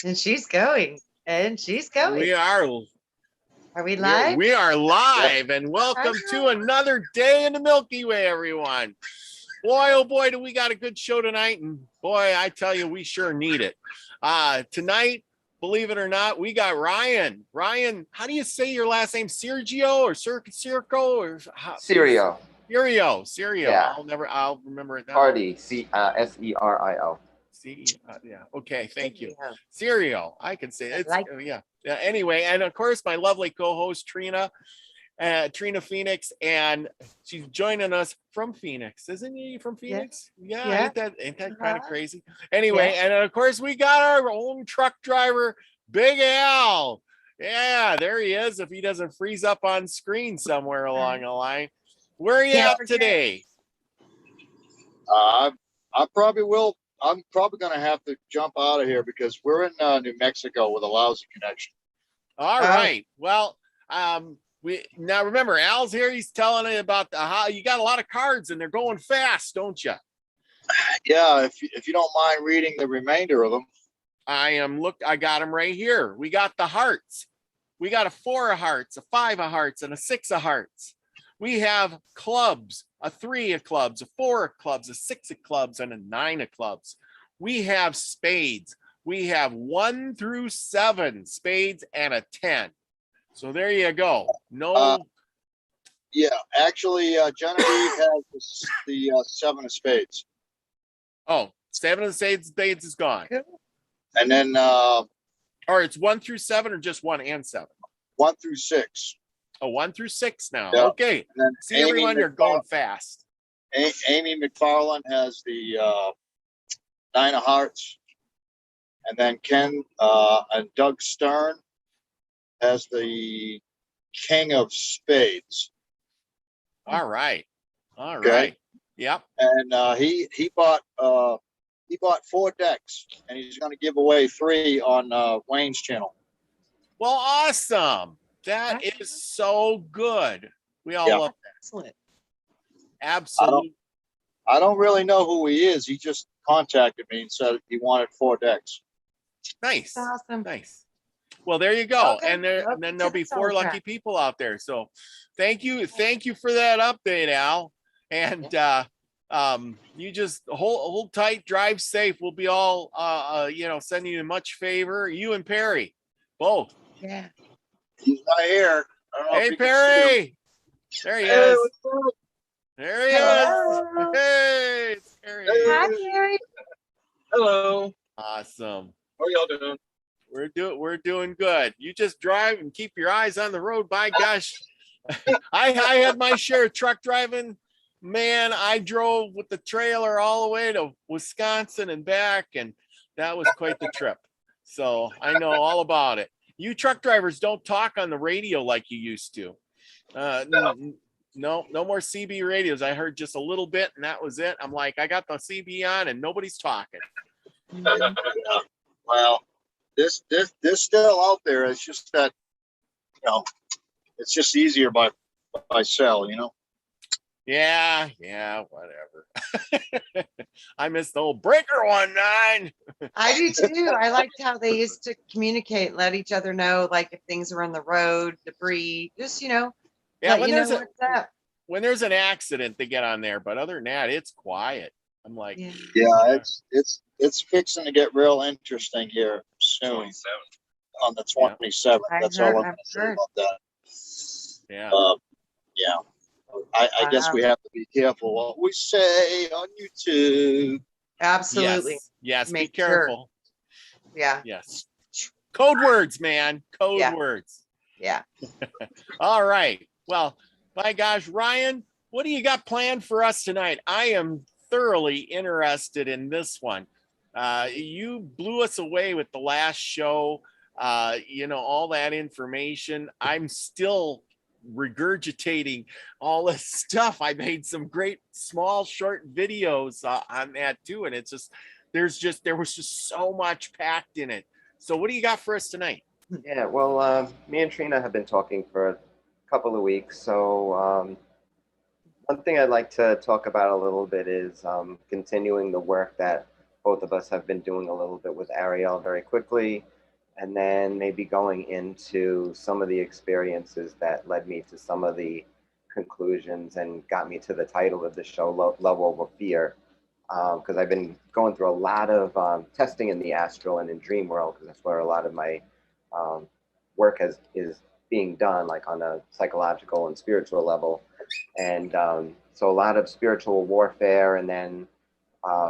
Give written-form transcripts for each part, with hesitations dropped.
And she's going. And she's going. We are. Are we live? We are live, and welcome to another day in the Milky Way, everyone. Boy, oh boy, do we got a good show tonight, and boy, I tell you, we sure need it. Tonight, believe it or not, we got Ryan. Ryan, how do you say your last name? Sergio or Circo or how? Serio. Serio. Yeah. I'll remember it now. Hardy, Serio. Yeah. Okay. Thank you. Serio. I can say it. Yeah. Anyway, and of course, my lovely co-host Trina, Trina Phoenix, and she's joining us from Phoenix, isn't he? From Phoenix? Yeah. Ain't that kind of crazy? Anyway, and of course, we got our own truck driver, Big Al. Yeah, there he is. If he doesn't freeze up on screen somewhere along the line, where are you at today? I probably will. I'm probably going to have to jump out of here because we're in New Mexico with a lousy connection. All right. Well, we now remember Al's here. He's telling me about how you got a lot of cards and they're going fast, don't you? Yeah. If you don't mind reading the remainder of them. I got them right here. We got the hearts. We got a 4 of hearts, a 5 of hearts, and a 6 of hearts. We have clubs, a 3 of clubs, a 4 of clubs, a 6 of clubs, and a 9 of clubs. We have spades. We have 1 through 7 spades and a 10. So there you go. Yeah, actually, Genevieve has the 7 of spades. Oh, 7 of spades is gone. And then, or it's 1 through 7 or just 1 and 7? 1 through 6. Oh, 1 through 6 now. Yeah. Okay. See, Amy, everyone, you're going fast. Amy McFarland has the 9 of hearts. And then Ken and Doug Stern has the king of spades. All right. Okay. Yep. And he bought 4 decks, and he's going to give away 3 on Wayne's channel. Well, awesome. That is so good. We all love that. Excellent. Absolutely. I don't really know who he is. He just contacted me and said he wanted 4 decks. Nice. That's awesome. Nice. Well, there you go. Okay. And then there'll be 4 lucky people out there. So thank you for that update, Al. And you just hold tight, drive safe. We'll be all sending you much favor. You and Perry, both. Yeah. He's not here. Hey, Perry. There he is. There he is. Hey, it's Perry. Hi, Perry. Hello. Awesome. How are y'all doing? We're doing good. You just drive and keep your eyes on the road. By gosh, I had my share of truck driving. Man, I drove with the trailer all the way to Wisconsin and back, and that was quite the trip. So I know all about it. You truck drivers don't talk on the radio like you used to. No more CB radios. I heard just a little bit, and that was it. I'm like, I got the CB on, and nobody's talking. Well, this still out there. It's just that, it's just easier by cell, Yeah, whatever. I missed the old breaker 19. I do too. I liked how they used to communicate, let each other know, like if things are on the road, debris, just Yeah, when there's an accident, they get on there. But other than that, it's quiet. I'm like, yeah, it's fixing to get real interesting here soon. On the 27th. That's all I'm going to say about that. Yeah. Yeah. I guess we have to be careful what we say on YouTube. Absolutely. Yes. Be careful. Sure. Yeah. Yes. Code words, man. Code words. Yeah. All right. Well, my gosh, Ryan, what do you got planned for us tonight? I am thoroughly interested in this one. You blew us away with the last show. All that information. I'm still regurgitating all this stuff. I made some great small short videos on that too, and it's just there was just so much packed in it. So what do you got for us tonight? Yeah, well, me and Trina have been talking for a couple of weeks. So one thing I'd like to talk about a little bit is continuing the work that both of us have been doing a little bit with Ariel very quickly, and then maybe going into some of the experiences that led me to some of the conclusions and got me to the title of the show, Love Over Fear, because I've been going through a lot of testing in the astral and in dream world, because that's where a lot of my work is being done, like on a psychological and spiritual level. And so a lot of spiritual warfare, and then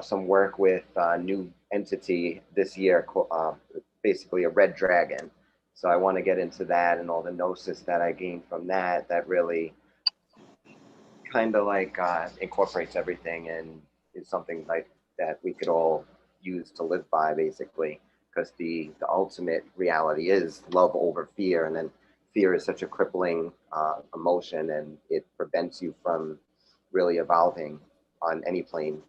some work with a new entity this year, basically a red dragon. So I want to get into that and all the gnosis that I gained from that, that really kind of like incorporates everything and is something like that we could all use to live by, basically, because the ultimate reality is love over fear. And then fear is such a crippling emotion, and it prevents you from really evolving on any plane.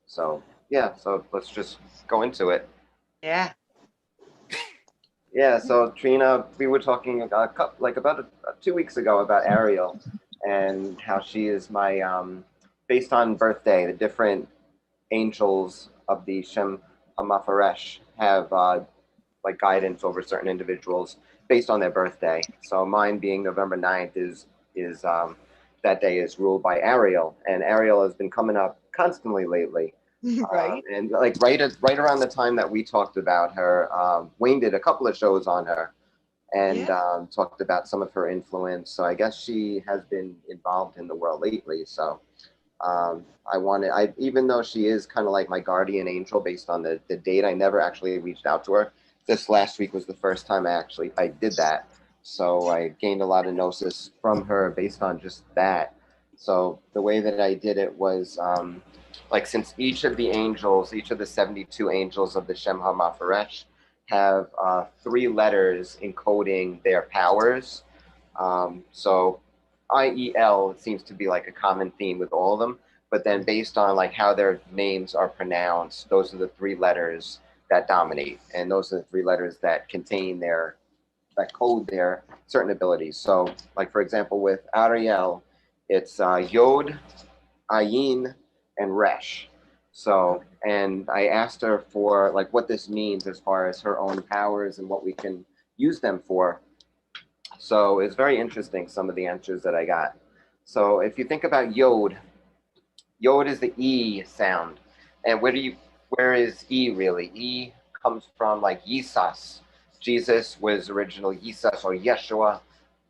So yeah, so let's just go into it. Yeah. Yeah, so Trina, we were talking about 2 weeks ago about Ariel and how she is my, based on birthday, the different angels of the Shem HaMafaresh have like guidance over certain individuals based on their birthday. So mine being November 9th is that day is ruled by Ariel, and Ariel has been coming up constantly lately. Right. And like right around the time that we talked about her, Wayne did a couple of shows on her, and talked about some of her influence. So I guess she has been involved in the world lately. So even though she is kind of like my guardian angel based on the date, I never actually reached out to her. This last week was the first time I did that. So I gained a lot of gnosis from her based on just that. So the way that I did it was, like, since each of the angels, each of the 72 angels of the Shem HaMafaresh have 3 letters encoding their powers. So IEL seems to be like a common theme with all of them, but then based on like how their names are pronounced, those are the 3 letters that dominate, and those are the 3 letters that code their certain abilities. So like, for example, with Ariel, it's Yod, Ayin, and Resh. So, and I asked her for like what this means as far as her own powers and what we can use them for. So it's very interesting, some of the answers that I got. So if you think about Yod, Yod is the E sound. And where is E really? E comes from like Yisas. Jesus was originally Yisas, or Yeshua,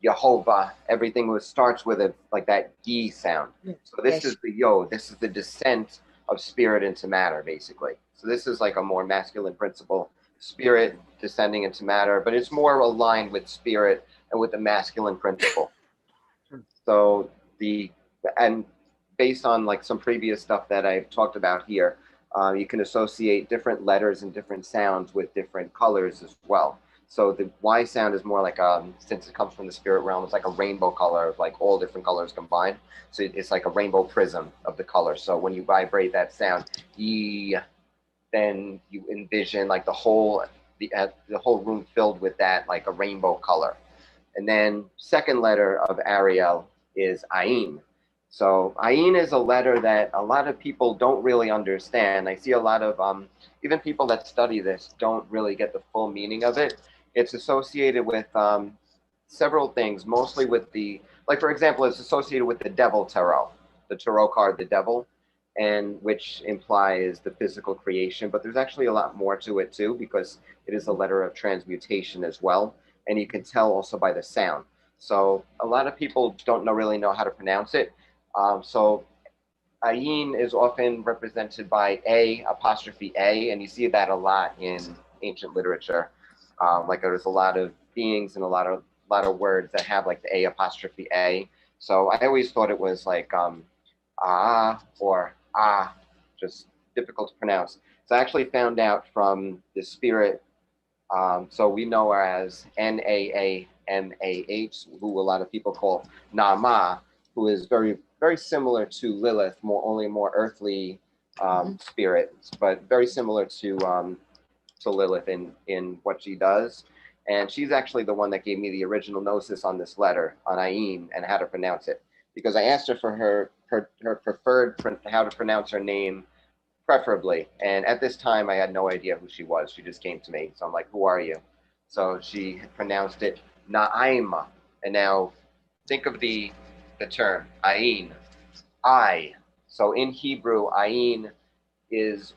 Jehovah. Everything starts with like that E sound. So this is the Yod. This is the descent of spirit into matter, basically. So this is like a more masculine principle, spirit descending into matter, but it's more aligned with spirit and with the masculine principle. So and based on like some previous stuff that I've talked about here, you can associate different letters and different sounds with different colors as well. So the Y sound is more like, since it comes from the spirit realm, it's like a rainbow color of like all different colors combined. So it's like a rainbow prism of the color. So when you vibrate that sound, E, then you envision like the whole room filled with that, like a rainbow color. And then second letter of Ariel is Ayin. So Ayin is a letter that a lot of people don't really understand. I see a lot of, even people that study this don't really get the full meaning of it. It's associated with several things, mostly with like for example, it's associated with the devil tarot, the tarot card, the devil, and which implies the physical creation. But there's actually a lot more to it too, because it is a letter of transmutation as well. And you can tell also by the sound. So a lot of people don't really know how to pronounce it. So Ayin is often represented by A', and you see that a lot in ancient literature. Like there's a lot of beings and a lot of words that have like the A'. So I always thought it was like or just difficult to pronounce. So I actually found out from the spirit. So we know her as Naamah, who a lot of people call Nama, who is very, very similar to Lilith, only more earthly spirit, but very similar to Lilith in what she does. And she's actually the one that gave me the original gnosis on this letter, on Ayin, and how to pronounce it. Because I asked her for her preferred, how to pronounce her name preferably. And at this time, I had no idea who she was. She just came to me. So I'm like, who are you? So she pronounced it Na'ima. And now think of the term Ayin, I. So in Hebrew, Ayin is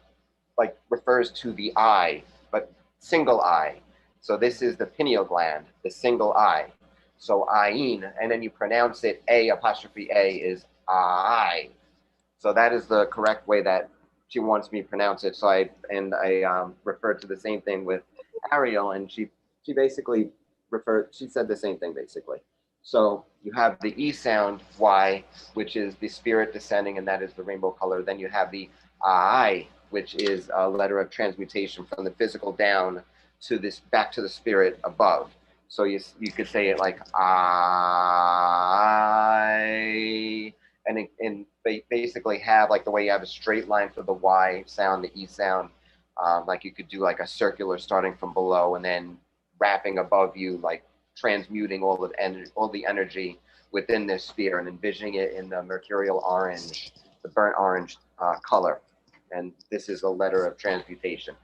like refers to the eye, but single eye. So this is the pineal gland, the single eye. So Ayin, and then you pronounce it A apostrophe A is I. So that is the correct way that she wants me to pronounce it. So I referred to the same thing with Ariel, and she basically she said the same thing basically. So you have the E sound, Y, which is the spirit descending, and that is the rainbow color. Then you have the I, which is a letter of transmutation from the physical down to this back to the spirit above. So you could say it like I, and basically have like the way you have a straight line for the Y sound, the E sound, like you could do like a circular starting from below and then wrapping above you, like transmuting all the energy within this sphere and envisioning it in the mercurial orange, the burnt orange color. And this is a letter of transmutation.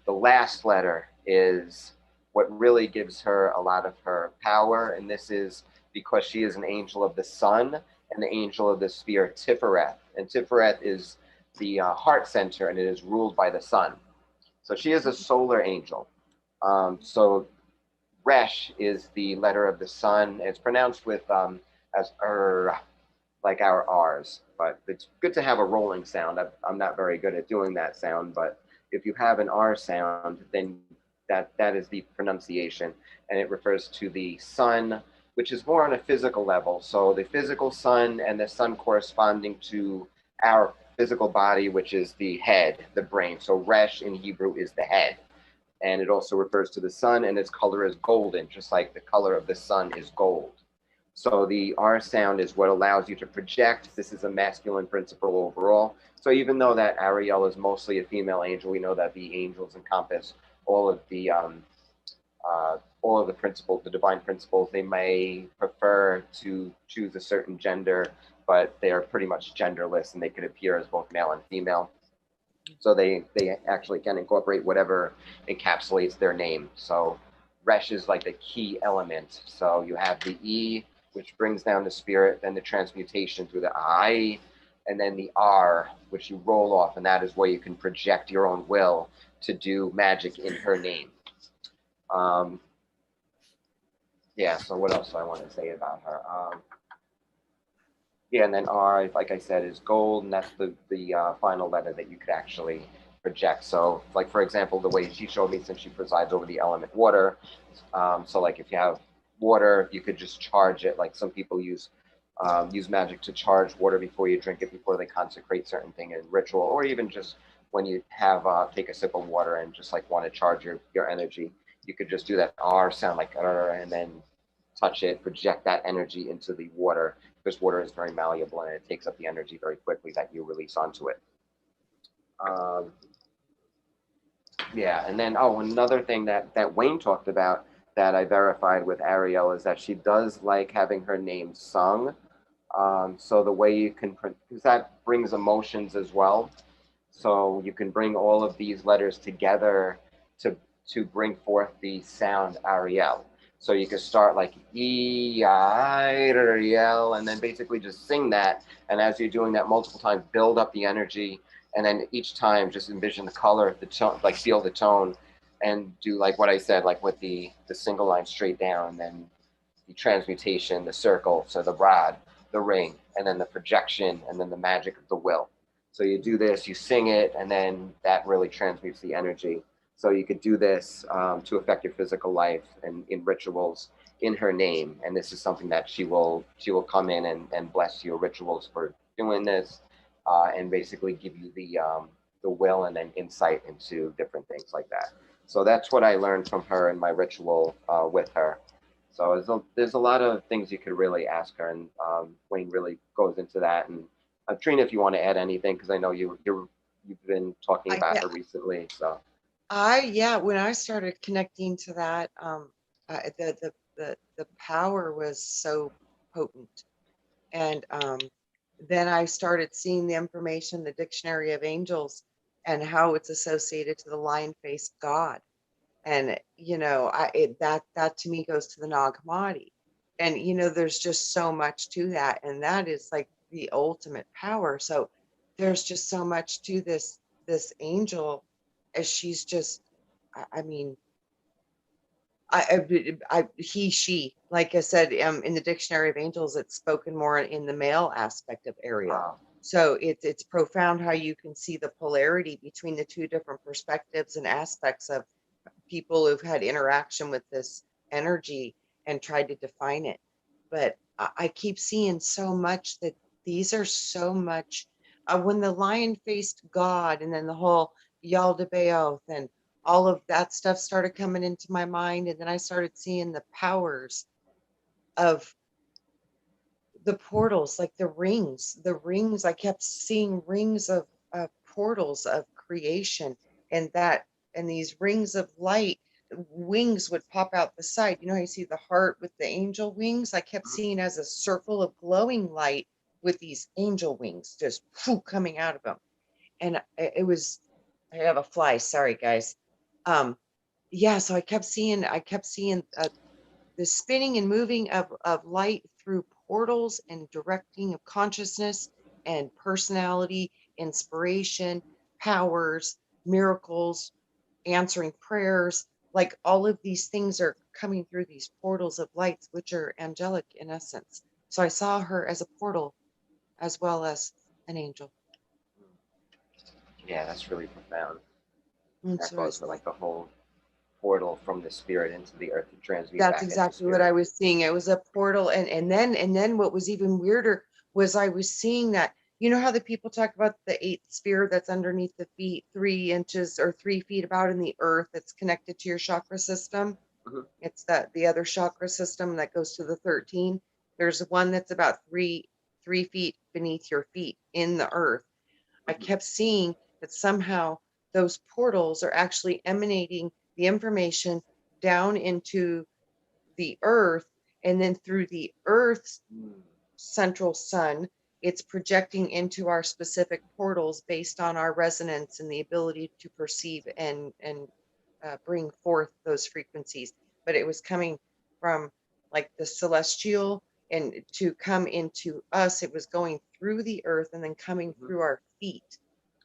The last letter is what really gives her a lot of her power, and this is because she is an angel of the sun and the angel of the sphere Tiferet. And Tiferet is the heart center, and it is ruled by the sun. So she is a solar angel. So Resh is the letter of the sun. It's pronounced with as like our R's, but it's good to have a rolling sound. I'm not very good at doing that sound, but if you have an R sound, then that is the pronunciation, and it refers to the sun, which is more on a physical level. So the physical sun and the sun corresponding to our physical body, which is the head, the brain. So Resh in Hebrew is the head. And it also refers to the sun, and its color is golden, just like the color of the sun is gold. So the R sound is what allows you to project. This is a masculine principle overall. So even though that Ariel is mostly a female angel, we know that the angels encompass all of the principles, the divine principles. They may prefer to choose a certain gender, but they are pretty much genderless, and they could appear as both male and female. So they actually can incorporate whatever encapsulates their name. So Resh is like the key element. So you have the E, which brings down the spirit, then the transmutation through the I, and then the R, which you roll off, and that is where you can project your own will to do magic in her name. Yeah, so what else do I want to say about her? Yeah, and then R, like I said, is gold, and that's the final letter that you could actually project. So, like, for example, the way she showed me, since she presides over the element water, so like if you have water, you could just charge it. Like some people use magic to charge water before you drink it, before they consecrate certain thing in ritual, or even just when you have take a sip of water and just like want to charge your energy, you could just do that R sound like and then touch it, project that energy into the water, because water is very malleable and it takes up the energy very quickly that you release onto it. Yeah, and then another thing that Wayne talked about that I verified with Ariel is that she does like having her name sung. So the way you can, because that brings emotions as well. So you can bring all of these letters together to bring forth the sound Ariel. So you could start like E-I-R-E-L, and then basically just sing that. And as you're doing that multiple times, build up the energy. And then each time just envision the color, the tone, like feel the tone, and do like what I said, like with the single line straight down, and then the transmutation, the circle, so the rod, the ring, and then the projection, and then the magic of the will. So you do this, you sing it, and then that really transmutes the energy. So you could do this to affect your physical life and in rituals in her name. And this is something that she will come in and bless your rituals for doing this, and basically give you the will and then insight into different things like that. So that's what I learned from her in my ritual with her. So there's a lot of things you could really ask her, and Wayne really goes into that. And Trina, if you want to add anything, because I know you've been talking about her recently. So when I started connecting to that, the power was so potent, and then I started seeing the information, the Dictionary of Angels, and how it's associated to the lion-faced god. And that to me goes to the Nag Hammadi. And there's just so much to that, and that is like the ultimate power. So there's just so much to this angel, as she's just, I mean, he, she, like I said, in the dictionary of angels, it's spoken more in the male aspect of Ariel. Wow. So it's profound how you can see the polarity between the two different perspectives and aspects of people who've had interaction with this energy and tried to define it. But I keep seeing so much that these are so much, when the lion-faced god and then the whole Yaldabaoth and all of that stuff started coming into my mind, and then I started seeing the powers of the portals, like the rings. I kept seeing rings of portals of creation, and these rings of light, wings would pop out the side. You see the heart with the angel wings? I kept seeing as a circle of glowing light with these angel wings just coming out of them. And it was, I have a fly, sorry guys. Yeah, so I kept seeing the spinning and moving of light through portals and directing of consciousness and personality, inspiration, powers, miracles, answering prayers. Like all of these things are coming through these portals of lights, which are angelic in essence. So I saw her as a portal as well as an angel. Yeah, that's really profound. And That so goes for like the whole portal from the spirit into the earth to transmute that's back into exactly what spirit. I was seeing. It was a portal, and then what was even weirder was I was seeing that, how the people talk about the eighth sphere that's underneath the feet, 3 inches or 3 feet about in the earth, that's connected to your chakra system. Mhm. It's the other chakra system that goes to the 13. There's one that's about 3 feet beneath your feet in the earth. I kept seeing that somehow those portals are actually emanating the information down into the earth, and then through the earth's central sun, it's projecting into our specific portals based on our resonance and the ability to perceive and bring forth those frequencies. But it was coming from like the celestial, and to come into us, it was going through the earth and then coming through our feet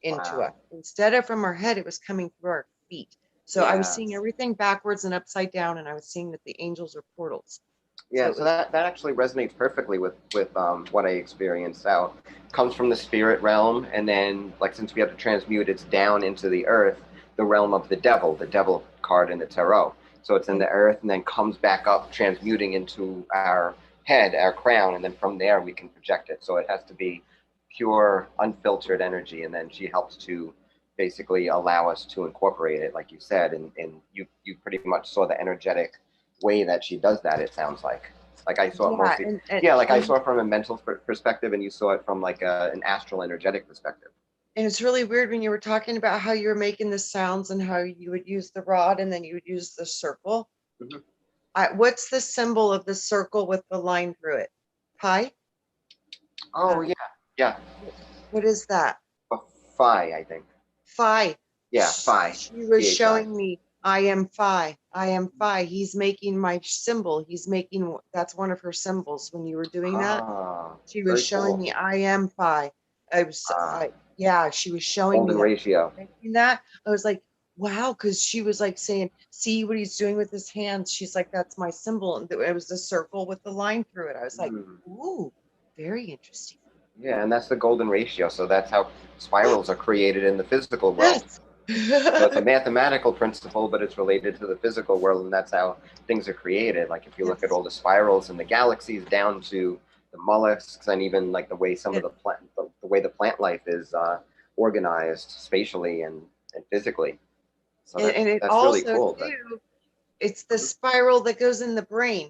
into us. Instead of from our head, it was coming through our feet. So I was seeing everything backwards and upside down, and I was seeing that the angels are portals. Yeah, so that actually resonates perfectly with what I experienced out. Comes from the spirit realm, and then like since we have to transmute, it's down into the earth, the realm of the devil card in the tarot. So it's in the earth and then comes back up, transmuting into our head, our crown, and then from there we can project it. So it has to be pure, unfiltered energy, and then she helps to basically allow us to incorporate it, like you said, and you pretty much saw the energetic way that she does that. It sounds like I saw it mostly, I saw it from a mental perspective, and you saw it from like an astral energetic perspective. And it's really weird when you were talking about how you were making the sounds and how you would use the rod and then you would use the circle. What's the symbol of the circle with the line through it? Pi? Oh, yeah. What is that? Phi, I think. Phi. Yeah, phi. She was showing me, I am phi. I am phi. He's making my symbol. That's one of her symbols. When you were doing that, she was showing me, I am phi. She was showing golden me ratio. That. I was like, wow, because she was like saying, see what he's doing with his hands. She's like, that's my symbol. And it was the circle with the line through it. I was like, ooh, very interesting. Yeah, and that's the golden ratio. So that's how spirals are created in the physical world. So it's a mathematical principle, but it's related to the physical world, and that's how things are created. Like if you look at all the spirals in the galaxies down to the mollusks, and even like the way some of the way the plant life is organized spatially and physically. So that's also really cool. Too, it's the spiral that goes in the brain.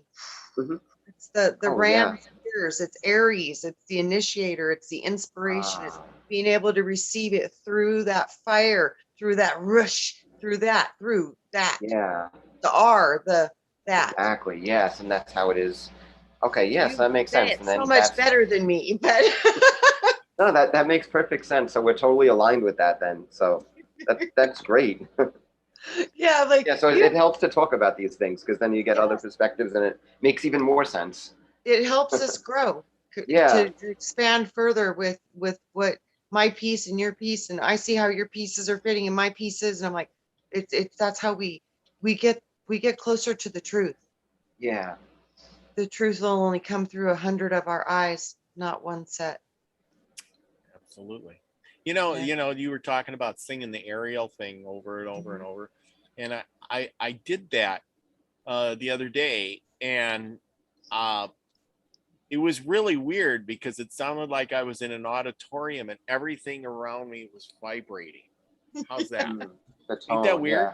It's the ram's ears. It's Aries. It's the initiator. It's the inspiration. It's being able to receive it through that fire, through that rush, through that. Yeah. The R, that. Exactly. Yes, and that's how it is. Okay. Yes, that makes sense. And then so much better than me, but no, that makes perfect sense. So we're totally aligned with that then. So That's great. Yeah, like Yeah, so it helps to talk about these things because then you get other perspectives and it makes even more sense. it helps us grow Yeah. to expand further with what my piece and your piece, and I see how your pieces are fitting in my pieces, and I'm like, it's that's how we get closer to the truth. Yeah. The truth will only come through 100 of our eyes, not one set. Absolutely. Yeah. You were talking about singing the Ariel thing over and over and over. And I did that the other day, and it was really weird because it sounded like I was in an auditorium and everything around me was vibrating. How's that? The tone, Ain't that weird? Yeah.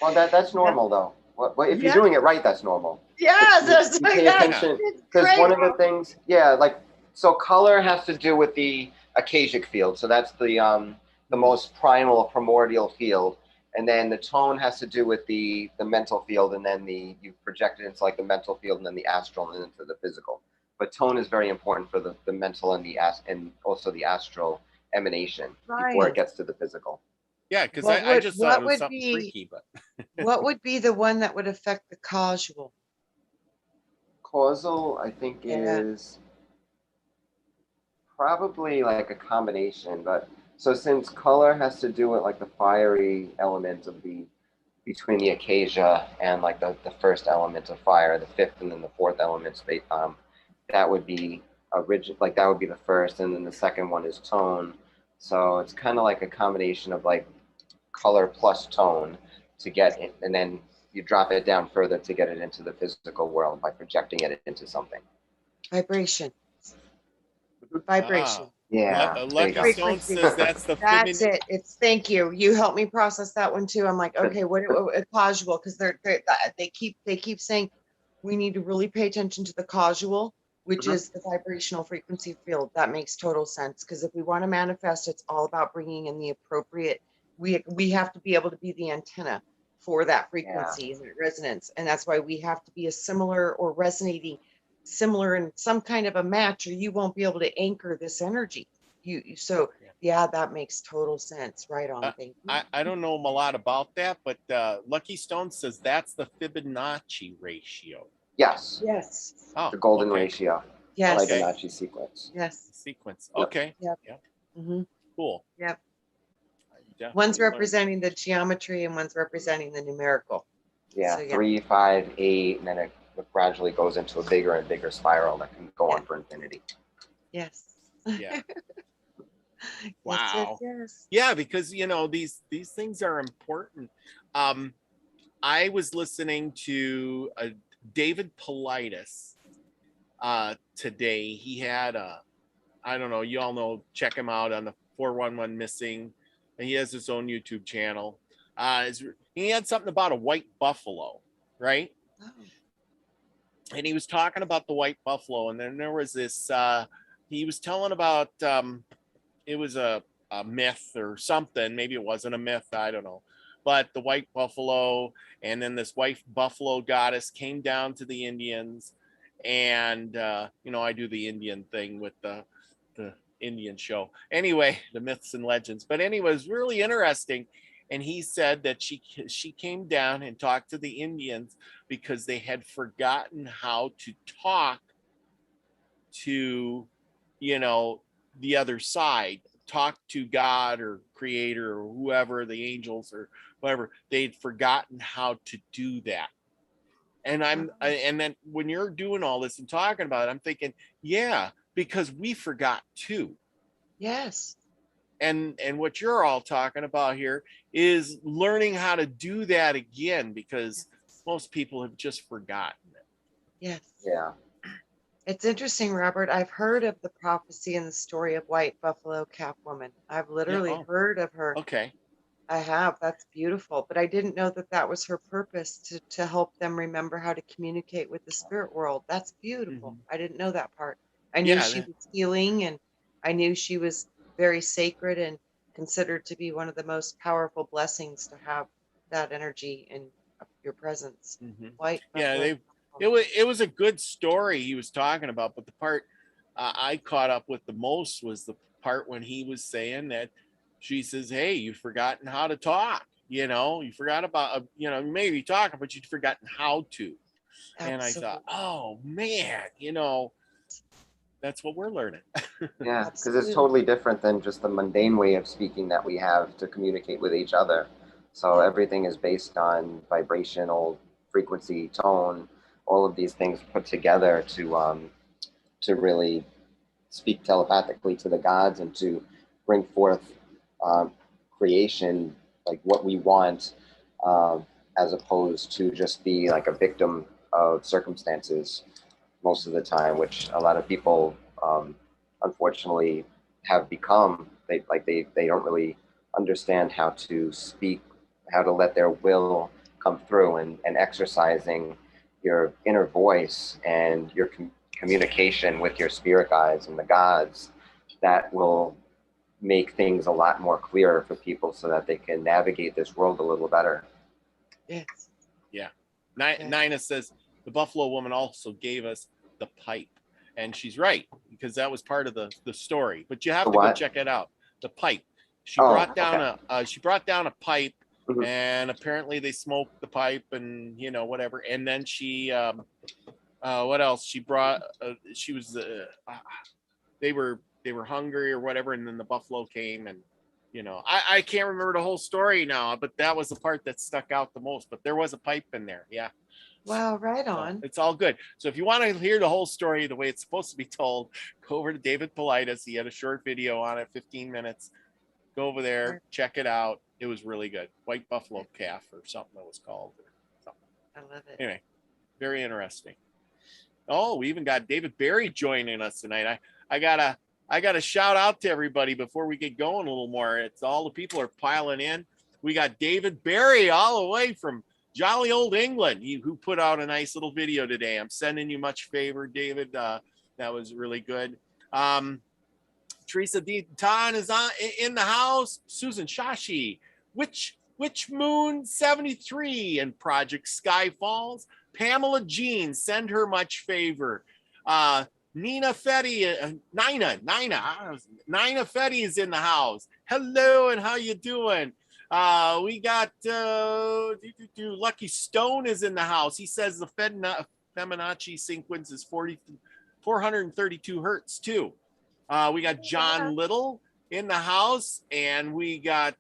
Well, that's normal though. Well, if you're Yeah. doing it right, that's normal. Yeah, You pay attention because one of the things, like, so color has to do with the akashic field. So that's the most primal, primordial field, and then the tone has to do with the mental field, and then you project it into like the mental field, and then the astral, and then into the physical. But tone is very important for the mental and and also the astral emanation before it gets to the physical. Yeah, because I just thought it was something be, freaky, but what would be the one that would affect the causal? Causal, I think, is probably like a combination, but so since color has to do with like the fiery element of between the acacia and like the first element of fire, the fifth and then the fourth element, that would be like that would be the first, and then the second one is tone. So it's kind of like a combination of like color plus tone to get it, and then you drop it down further to get it into the physical world by projecting it into something. Vibration. Yeah. Lucky Stone says that's the that's it. It's thank you. You helped me process that one too. I'm like, okay, what causal? Because they keep saying we need to really pay attention to the causal, which is the vibrational frequency field. That makes total sense, because if we want to manifest, it's all about bringing in the appropriate. We have to be able to be the antenna for that frequency and resonance, and that's why we have to be a similar or resonating similar in some kind of a match, or you won't be able to anchor this energy. That makes total sense. Right on. Thank you. I don't know a lot about that, but Lucky Stone says that's the Fibonacci ratio. Yes. Oh, the golden ratio. Yes. The Fibonacci sequence. Yes. Sequence. Okay. Yep. Cool. Yep. One's representing the geometry and one's representing the numerical. Yeah, 3, 5, 8, and then it gradually goes into a bigger and bigger spiral that can go on for infinity. Yes. Yeah. Wow. Yes. Yeah, because these things are important. I was listening to David Paulides today. He had I don't know, you all know, check him out on the 411 Missing. And he has his own YouTube channel. He had something about a white buffalo, right? Oh. And he was talking about the white buffalo, and then there was this. He was telling about it was a myth or something. Maybe it wasn't a myth. I don't know. But the white buffalo, and then this white buffalo goddess came down to the Indians, and I do the Indian thing with the Indian show. Anyway, the myths and legends. But anyway, it was really interesting. And he said that she came down and talked to the Indians because they had forgotten how to talk to, the other side, talk to God or creator or whoever, the angels or whatever. They'd forgotten how to do that. And and then when you're doing all this and talking about it, I'm thinking, yeah, because we forgot too. Yes. And what you're all talking about here is learning how to do that again, because most people have just forgotten it. Yes. Yeah. It's interesting, Robert. I've heard of the prophecy and the story of White Buffalo Calf Woman. I've literally heard of her. Okay. I have. That's beautiful. But I didn't know that was her purpose, to help them remember how to communicate with the spirit world. That's beautiful. I didn't know that part. I knew she was healing, and I knew she was very sacred and considered to be one of the most powerful blessings to have that energy in your presence. White Buffalo. It was a good story he was talking about, but the part I caught up with the most was the part when he was saying that she says, hey, you've forgotten how to talk. You know, you forgot about, you know, maybe talking, but you've forgotten how to. Absolutely. And I thought, oh man, you know, that's what we're learning. Yeah, because it's totally different than just the mundane way of speaking that we have to communicate with each other. So everything is based on vibrational frequency, tone, all of these things put together to really speak telepathically to the gods and to bring forth creation, like what we want, as opposed to just be like a victim of circumstances most of the time, which a lot of people unfortunately have become. They don't really understand how to speak, how to let their will come through, and exercising your inner voice and your communication with your spirit guides and the gods, that will make things a lot more clearer for people so that they can navigate this world a little better. Yes. Yeah. Nina says the Buffalo woman also gave us the pipe, and she's right, because that was part of the story, but you have to go check it out. The pipe. She brought down a pipe, and apparently they smoked the pipe, and you know, whatever. And then she what else she brought? She was they were hungry or whatever, and then the buffalo came, and you know, I can't remember the whole story now, but that was the part that stuck out the most. But there was a pipe in there. Yeah. Wow, right on. So it's all good. So if you want to hear the whole story the way it's supposed to be told, go over to David Paulides. He had a short video on it, 15 minutes. Go over there, check it out. It was really good. White Buffalo Calf or something it was called. I love it. Anyway, very interesting. Oh, we even got David Barry joining us tonight. I got a shout out to everybody before we get going a little more. It's all the people are piling in. We got David Barry all the way from jolly old England, who put out a nice little video today. I'm sending you much favor, David. That was really good. Teresa D. Tan is in the house. Susan Shashi, Witch Moon 73 and Project Sky Falls. Pamela Jean, send her much favor. Nina Fetty, Nina Fetty is in the house. Hello, and how you doing? We got Lucky Stone is in the house. He says the Fibonacci sequence is 432 hertz too. We got John Little in the house, and we got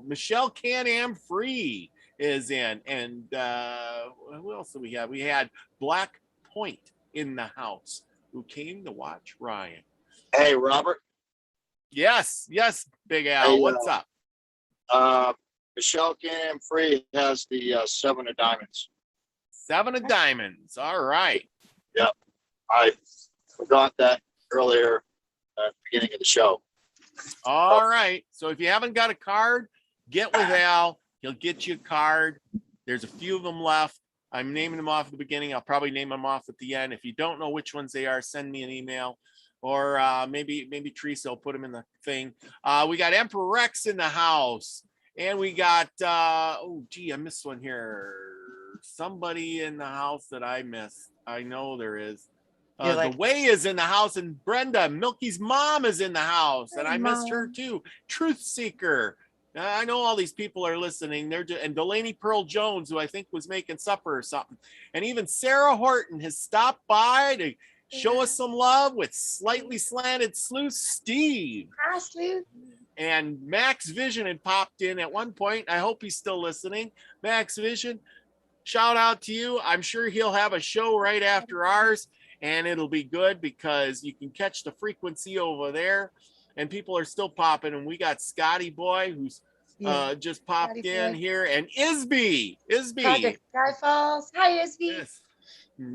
Michelle Can-Am Free is in, and who else do we have? We had Black Point in the house, who came to watch Ryan. Hey, Robert. Yes, Big Al. Hey, what's up? Michelle Can Free has the 7 of diamonds. 7 of diamonds. All right. Yep. I forgot that earlier at the beginning of the show. All right. So if you haven't got a card, get with Al. He'll get you a card. There's a few of them left. I'm naming them off at the beginning. I'll probably name them off at the end. If you don't know which ones they are, send me an email. Or maybe Teresa will put them in the thing. We got Emperor Rex in the house. And we got, I missed one here. Somebody in the house that I missed. I know there is. The Way is in the house, and Brenda, Milky's mom, is in the house. And I missed her too. Truth Seeker. I know all these people are listening. And Delaney Pearl Jones, who I think was making supper or something. And even Sarah Horton has stopped by to show us some love with Slightly Slanted Sleuth Steve. Hi, Sleuth. And Max Vision had popped in at one point. I hope he's still listening. Max Vision, shout out to you. I'm sure he'll have a show right after ours, and it'll be good because you can catch the frequency over there. And people are still popping. And we got Scotty Boy, who's just popped Scotty in here, and Isby. Project Sky Falls. Hi, Isby. Yes.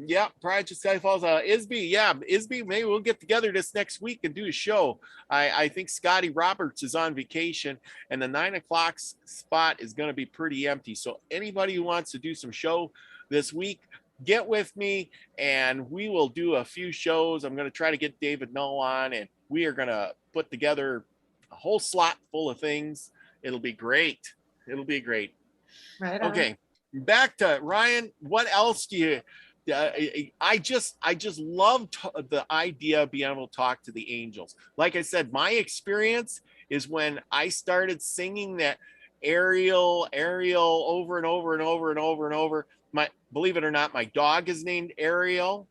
Yeah, Project Sky Falls. Isby, Isby, maybe we'll get together this next week and do a show. I think Scotty Roberts is on vacation, and the 9 o'clock spot is going to be pretty empty. So anybody who wants to do some show this week, get with me, and we will do a few shows. I'm going to try to get David Null on, and we are going to put together a whole slot full of things. It'll be great. Right on. Okay, back to Ryan. What else do I just love the idea of being able to talk to the angels. Like I said, my experience is when I started singing that Ariel over and over and over and over and over. Believe it or not, my dog is named Ariel,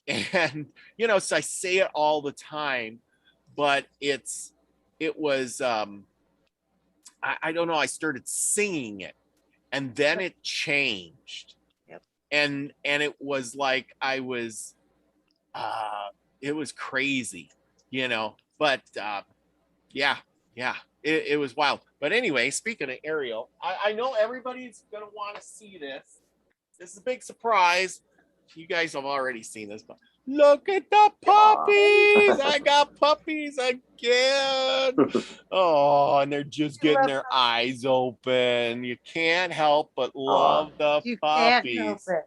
and so I say it all the time. But it was I don't know. I started singing it, and then it changed. Yep. And it was like I was it was crazy, but yeah, it was wild. But anyway, speaking of Ariel, I know everybody's gonna want to see this. This is a big surprise. You guys have already seen this, but look at the puppies. I got puppies again. Oh, and they're just getting their eyes open. You can't help but love the You puppies. can't help it.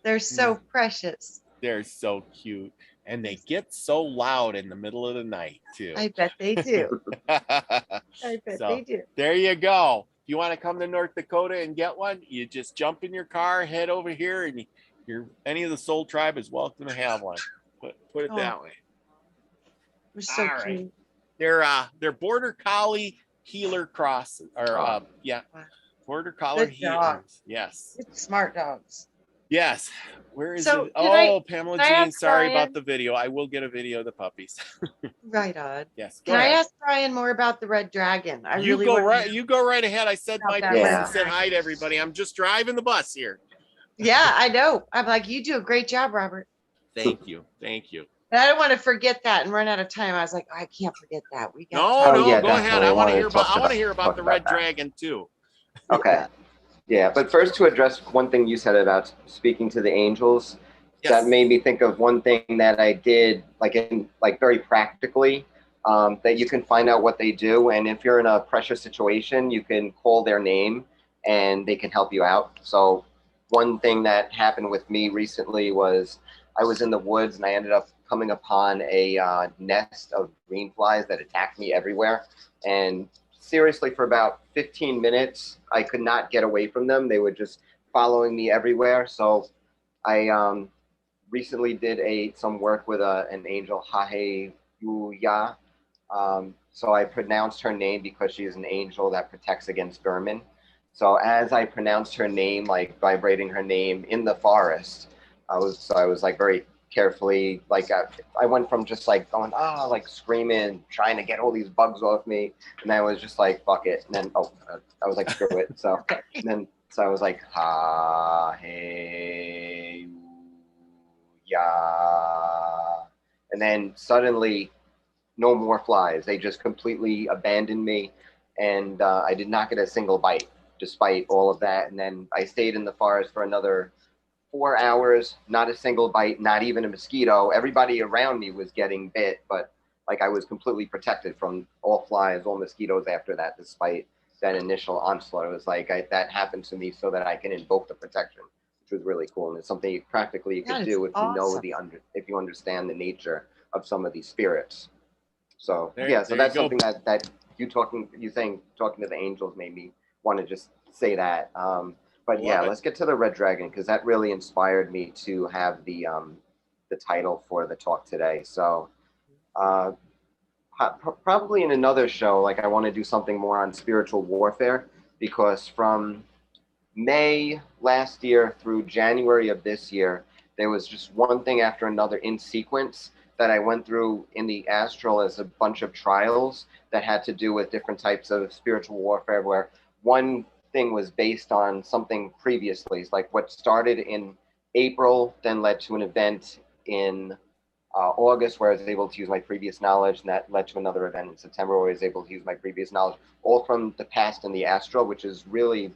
They're so precious. They're so cute. And they get so loud in the middle of the night, too. I bet they do. I bet they do. There you go. If you want to come to North Dakota and get one, you just jump in your car, head over here, and any of the Soul Tribe is welcome to have one. Put it that way. They're so cute. They're border collie healer crosses, or border collie healers. Yes. It's smart dogs. Yes. Where is So, it? Oh, Pamela Jean, sorry Brian? about the video. I will get a video of the puppies. Right on. Yes. Can I ask Brian more about the red dragon? You go right ahead. I said my piece and said hi to everybody. I'm just driving the bus here. Yeah, I know. I'm like, you do a great job, Robert. Thank you. Thank you. And I don't want to forget that and run out of time. I was like, I can't forget that. We got go ahead. I want to hear about the red dragon too. Okay. Yeah, but first to address one thing you said about speaking to the angels, that made me think of one thing that I did, very practically, that you can find out what they do, and if you're in a pressure situation, you can call their name, and they can help you out. So one thing that happened with me recently was I was in the woods, and I ended up coming upon a nest of green flies that attacked me everywhere, and seriously, for about 15 minutes, I could not get away from them. They were just following me everywhere. So I recently did some work with an angel, Haheyuya. So I pronounced her name because she is an angel that protects against vermin. So as I pronounced her name, like vibrating her name in the forest, I was very carefully, I went from just going, screaming, trying to get all these bugs off me, and I was just like, fuck it, and then I was like, screw it. So I was like, ha hey ya, and then suddenly no more flies. They just completely abandoned me, and I did not get a single bite despite all of that. And then I stayed in the forest for another 4 hours, not a single bite, not even a mosquito. Everybody around me was getting bit, but I was completely protected from all flies, all mosquitoes after that, despite that initial onslaught. It was that happened to me so that I can invoke the protection, which was really cool. And it's something you could do if you know if you understand the nature of some of these spirits. So so that's something that talking to the angels made me want to just say that. But let's get to the red dragon, because that really inspired me to have the title for the talk today. So probably in another show, I want to do something more on spiritual warfare, because from May last year through January of this year, there was just one thing after another in sequence that I went through in the astral as a bunch of trials that had to do with different types of spiritual warfare, where one thing was based on something previously. It's like what started in April then led to an event in August where I was able to use my previous knowledge, and that led to another event in September where I was able to use my previous knowledge, all from the past and the astral, which is really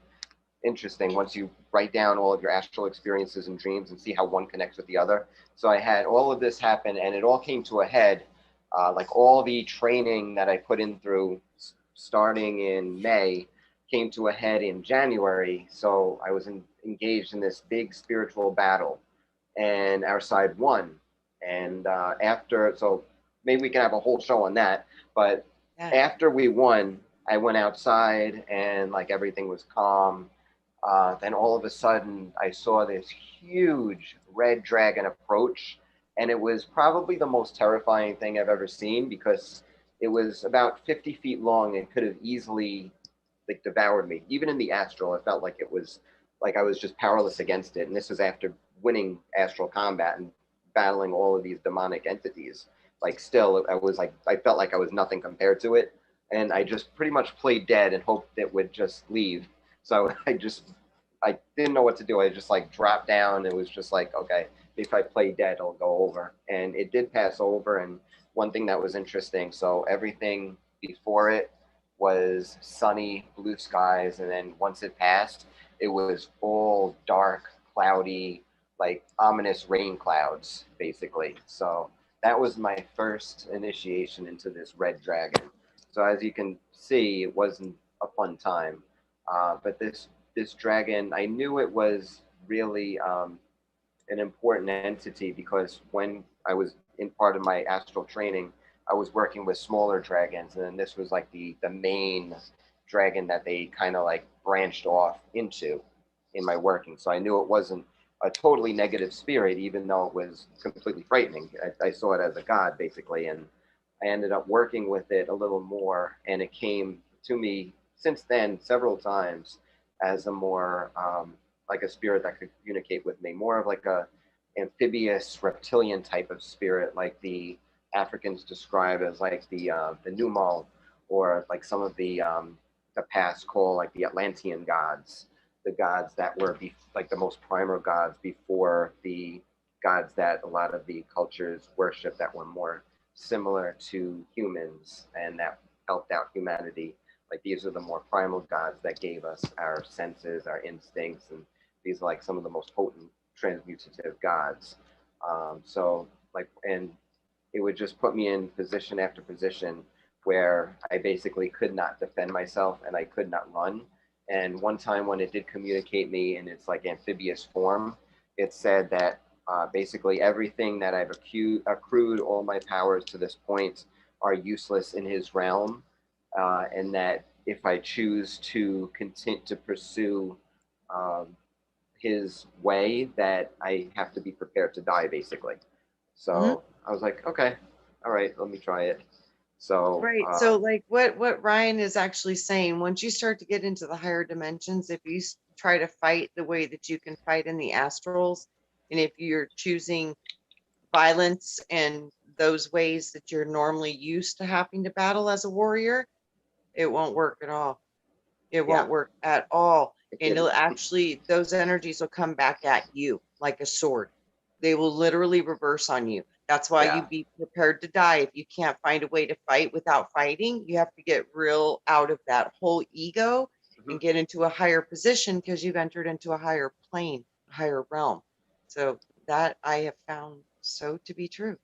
interesting once you write down all of your astral experiences and dreams and see how one connects with the other. So I had all of this happen, and it all came to a head, all the training that I put in through starting in May came to a head in January. So I was engaged in this big spiritual battle, and our side won. And so maybe we can have a whole show on that. But after we won, I went outside, and everything was calm. Then all of a sudden, I saw this huge red dragon approach, and it was probably the most terrifying thing I've ever seen because it was about 50 feet long and could have easily like devoured me. Even in the astral, it felt like it was like I was just powerless against it. And this was after winning astral combat and battling all of these demonic entities. Like still, I was like I felt like I was nothing compared to it, and I just pretty much played dead and hoped it would just leave. So I didn't know what to do. I just like dropped down. It was just like, okay, if I play dead, it'll go over. And it did pass over. And one thing that was interesting, so everything before it was sunny, blue skies. And then once it passed, it was all dark, cloudy, like ominous rain clouds, basically. So that was my first initiation into this red dragon. So as you can see, it wasn't a fun time. But this dragon, I knew it was really an important entity because when I was in part of my astral training, I was working with smaller dragons, and then this was like the main dragon that they kind of like branched off into in my working. So I knew it wasn't a totally negative spirit, even though it was completely frightening. I saw it as a god, basically, and I ended up working with it a little more, and it came to me since then several times as a more like a spirit that could communicate with me, more of like a amphibious reptilian type of spirit, like the Africans describe as like the Numal, or like some of the past call like the Atlantean gods, the gods that were like the most primal gods before the gods that a lot of the cultures worship that were more similar to humans and that helped out humanity. Like these are the more primal gods that gave us our senses, our instincts, and these are like some of the most potent transmutative gods. So like, and it would just put me in position after position where I basically could not defend myself and I could not run. And one time when it did communicate me in its like amphibious form, it said that basically everything that I've accrued all my powers to this point are useless in his realm, and that if I choose to continue to pursue his way, that I have to be prepared to die, basically. So I was like, okay, all right, let me try it. So right. So like what Ryan is actually saying, once you start to get into the higher dimensions, if you try to fight the way that you can fight in the astrals, and if you're choosing violence and those ways that you're normally used to having to battle as a warrior, it won't work at all. It won't work at all. And it'll actually, those energies will come back at you like a sword. They will literally reverse on you. That's why you be prepared to die. If you can't find a way to fight without fighting, you have to get real out of that whole ego and get into a higher position because you've entered into a higher plane, a higher realm. So that I have found so to be true.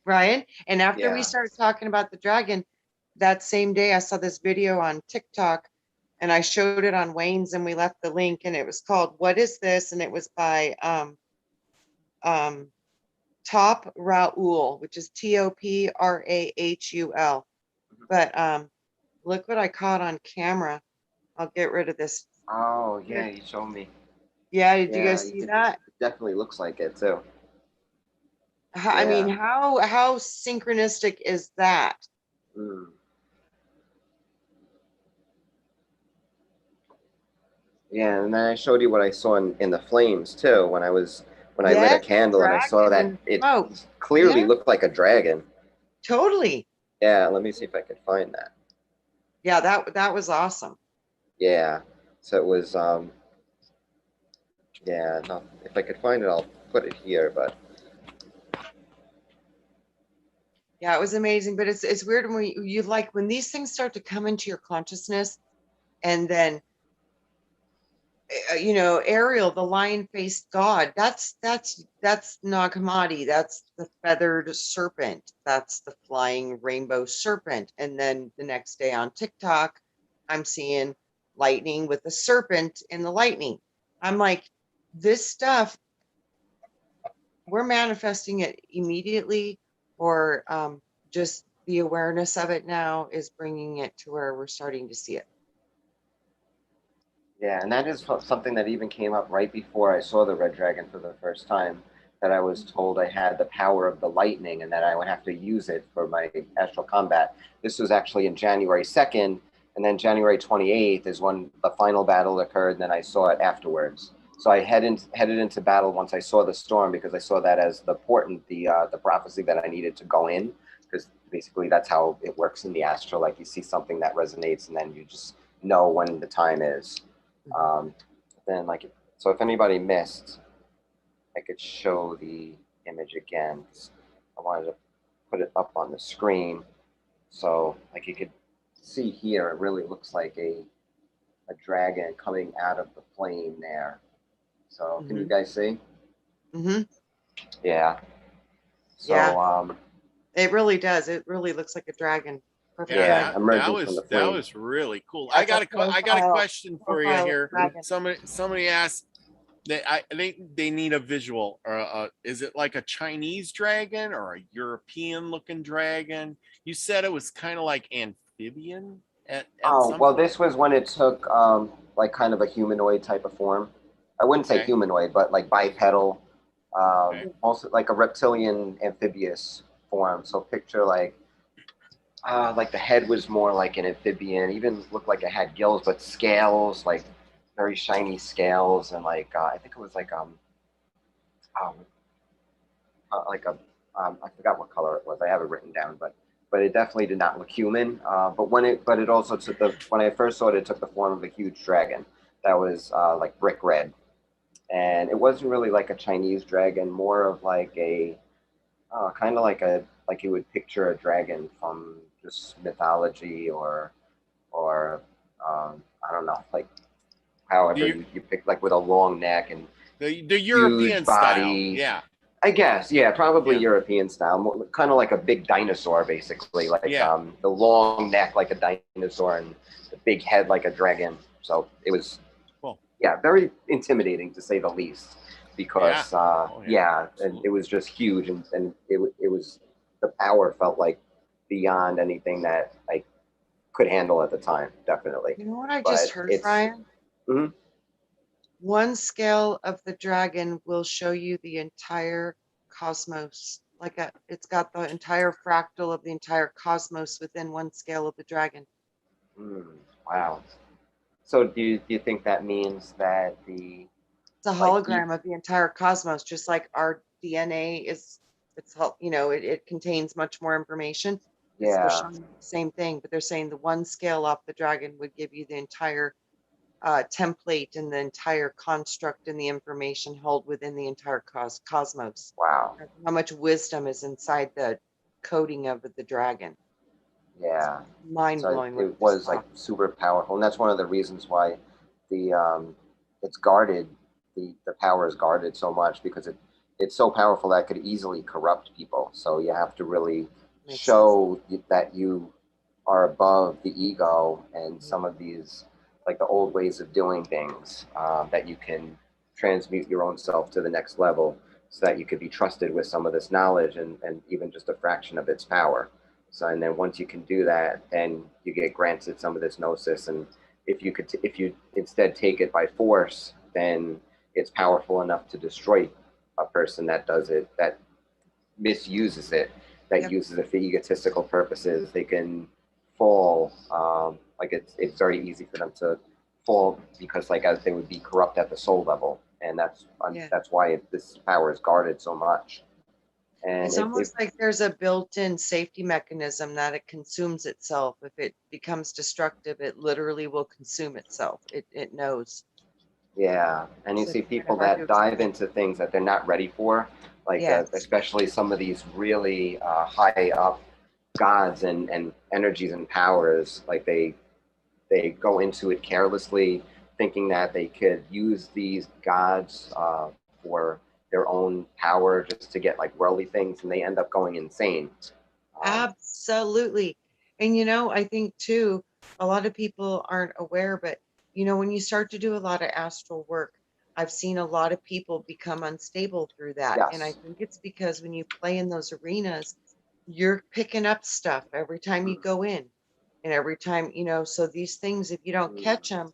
Ryan, and after we started talking about the dragon, that same day I saw this video on TikTok and I showed it on Wayne's and we left the link, and it was called What Is This? And it was by Top Raul, which is TOPRAHUL. But look what I caught on camera. I'll get rid of this. Oh yeah, you showed me. Yeah, did you guys see that? It definitely looks like it too. I mean, how synchronistic is that? Yeah, and then I showed you what I saw in the flames too when I lit a candle and I saw that it clearly looked like a dragon. Totally. Yeah, let me see if I could find that. Yeah, that was awesome. Yeah, so it was yeah, no, if I could find it, I'll put it here, but yeah, it was amazing. But it's weird when you like when these things start to come into your consciousness, and then you know, Ariel, the lion-faced god, that's Nag Hammadi, that's the feathered serpent, that's the flying rainbow serpent. And then the next day on TikTok, I'm seeing lightning with the serpent in the lightning. I'm like, this stuff, we're manifesting it immediately, or just the awareness of it now is bringing it to where we're starting to see it. Yeah, and that is something that even came up right before I saw the red dragon for the first time. That I was told I had the power of the lightning and that I would have to use it for my astral combat. This was actually in January 2nd, and then January 28th is when the final battle occurred, and then I saw it afterwards. So I headed into battle once I saw the storm because I saw that as the portent, the prophecy that I needed to go in, because basically that's how it works in the astral. Like you see something that resonates, and then you just know when the time is. Um, then so if anybody missed, I could show the image again. I wanted to put it up on the screen so like you could see here. It really looks like a dragon coming out of the flame there. So can you guys see? Mm-hmm. Yeah. So Yeah. It really does. It really looks like a dragon. Perfect. yeah, Yeah, emerging from the that flame. was really cool. That's I got a question for you profile of here. dragon. Somebody asked they need a visual. Is it like a Chinese dragon or a European looking dragon? You said it was kind of like amphibian at Oh, some well, point. this was when it took like kind of a humanoid type of form. I wouldn't say Okay. humanoid, but like bipedal, Okay. also like a reptilian amphibious form. So picture like the head was more like an amphibian, even looked like it had gills, but scales, like very shiny scales, and I think it was um like a I forgot what color it was. I have it written down, but it definitely did not look human. But it also took when I first saw it, it took the form of a huge dragon that was like brick red, and it wasn't really like a Chinese dragon, more of like a kind of like you would picture a dragon from just mythology or I don't know, like however you pick, like with a long neck and The huge European style. body. Yeah. I guess, yeah, probably Yeah. European style, kind of like a big dinosaur, basically, like Yeah. the long neck like a dinosaur and the big head like a dragon. So it was, Cool. yeah, very intimidating to say the least, because Yeah. yeah, and it was just huge, and it was the power felt like beyond anything that I could handle at the time, definitely. You know what I But just heard, it's Brian? Mhm. One scale of the dragon will show you the entire cosmos. It's got the entire fractal of the entire cosmos within one scale of the dragon. Wow. So do you think that means that It's a like hologram of the entire cosmos, just like our DNA is. It contains much more information. They're yeah. showing the same thing, but they're saying the one scale off the dragon would give you the entire template and the entire construct and the information held within the entire cosmos. Wow. How much wisdom is inside the coding of the dragon. Yeah. Mind So blowing. it was like super powerful, and that's one of the reasons why it's guarded. The power is guarded so much because it's so powerful that it could easily corrupt people. So you have to really show that you are above the ego and some of these, like the old ways of doing things, that you can transmute your own self to the next level so that you could be trusted with some of this knowledge and even just a fraction of its power. So, and then once you can do that, then you get granted some of this gnosis. And if you instead take it by force, then it's powerful enough to destroy a person that does it, that misuses it, that uses it for egotistical purposes. They can fall. Like it's very easy for them to fall because as they would be corrupt at the soul level, and that's why this power is guarded so much. And it's almost like there's a built-in safety mechanism that it consumes itself. If it becomes destructive, it literally will consume itself. It knows. Yeah, and you see people that dive into things that they're not ready for, especially some of these really high up gods and energies and powers. Like they go into it carelessly, thinking that they could use these gods for their own power just to get like worldly things, and they end up going insane. Absolutely. And I think too, a lot of people aren't aware, but when you start to do a lot of astral work, I've seen a lot of people become unstable through that. Yes. And I think it's because when you play in those arenas, you're picking up stuff every time you go in. And every time, so these things, if you don't catch them,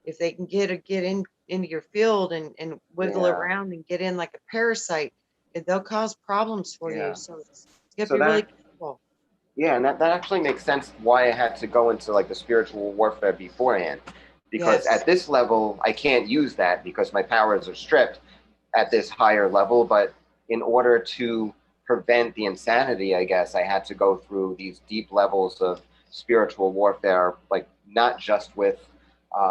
if they can get into your field and wiggle Yeah. around and get in like a parasite, they'll cause problems for Yeah. you. So you have So to be really that, careful. yeah, and that actually makes sense why I had to go into like the spiritual warfare beforehand. Because Yes. at this level, I can't use that because my powers are stripped at this higher level. But in order to prevent the insanity, I guess I had to go through these deep levels of spiritual warfare, like not just with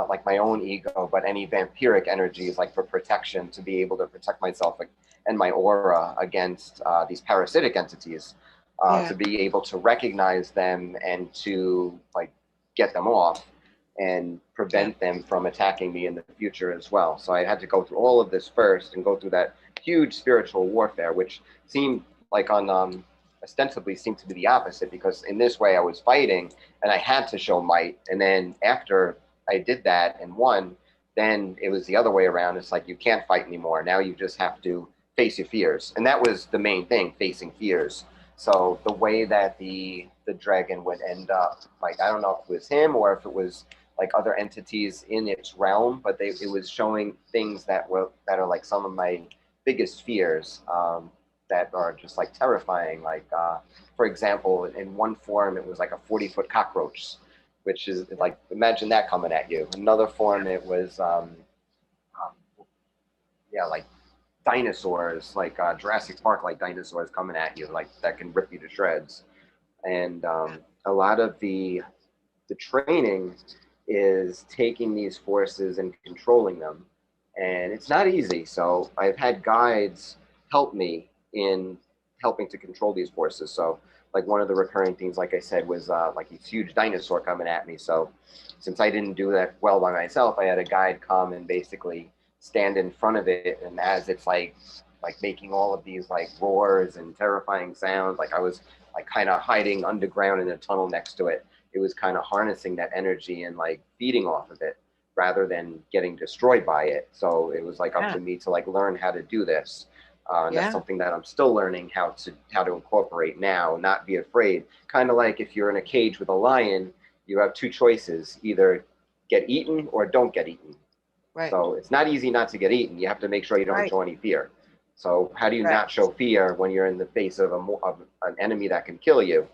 like my own ego, but any vampiric energies, like for protection, to be able to protect myself and my aura against these parasitic entities, Yeah. to be able to recognize them and to like get them off and prevent them from attacking me in the future as well. So I had to go through all of this first and go through that huge spiritual warfare, which seemed like on ostensibly seemed to be the opposite, because in this way I was fighting and I had to show might, and then after I did that and won, then it was the other way around. It's like you can't fight anymore. Now you just have to face your fears, and that was the main thing, facing fears. So the way that the dragon would end up, like I don't know if it was him or if it was like other entities in its realm, but it was showing things that are like some of my biggest fears, that are just like terrifying. Like for example, in one form it was like a 40-foot cockroach, which is like, imagine that coming at you. Another form it was yeah, like dinosaurs, like Jurassic Park, like dinosaurs coming at you, like that can rip you to shreds. And a lot of the training is taking these forces and controlling them, and it's not easy. So I've had guides help me in helping to control these forces. So like one of the recurring themes, like I said, was like this huge dinosaur coming at me. So since I didn't do that well by myself, I had a guide come and basically stand in front of it, and as it's like making all of these like roars and terrifying sounds, like I was like kind of hiding underground in a tunnel next to it. It was kind of harnessing that energy and like feeding off of it rather than getting destroyed by it. So it was like up to me to like learn how to do this. And that's something that I'm still learning how to incorporate now, not be afraid. Kind of like if you're in a cage with a lion, you have two choices: either get eaten or don't get eaten. Right. So it's not easy not to get eaten. You have to make sure you don't show any fear. So how do you not show fear when you're in the face of an enemy that can kill you?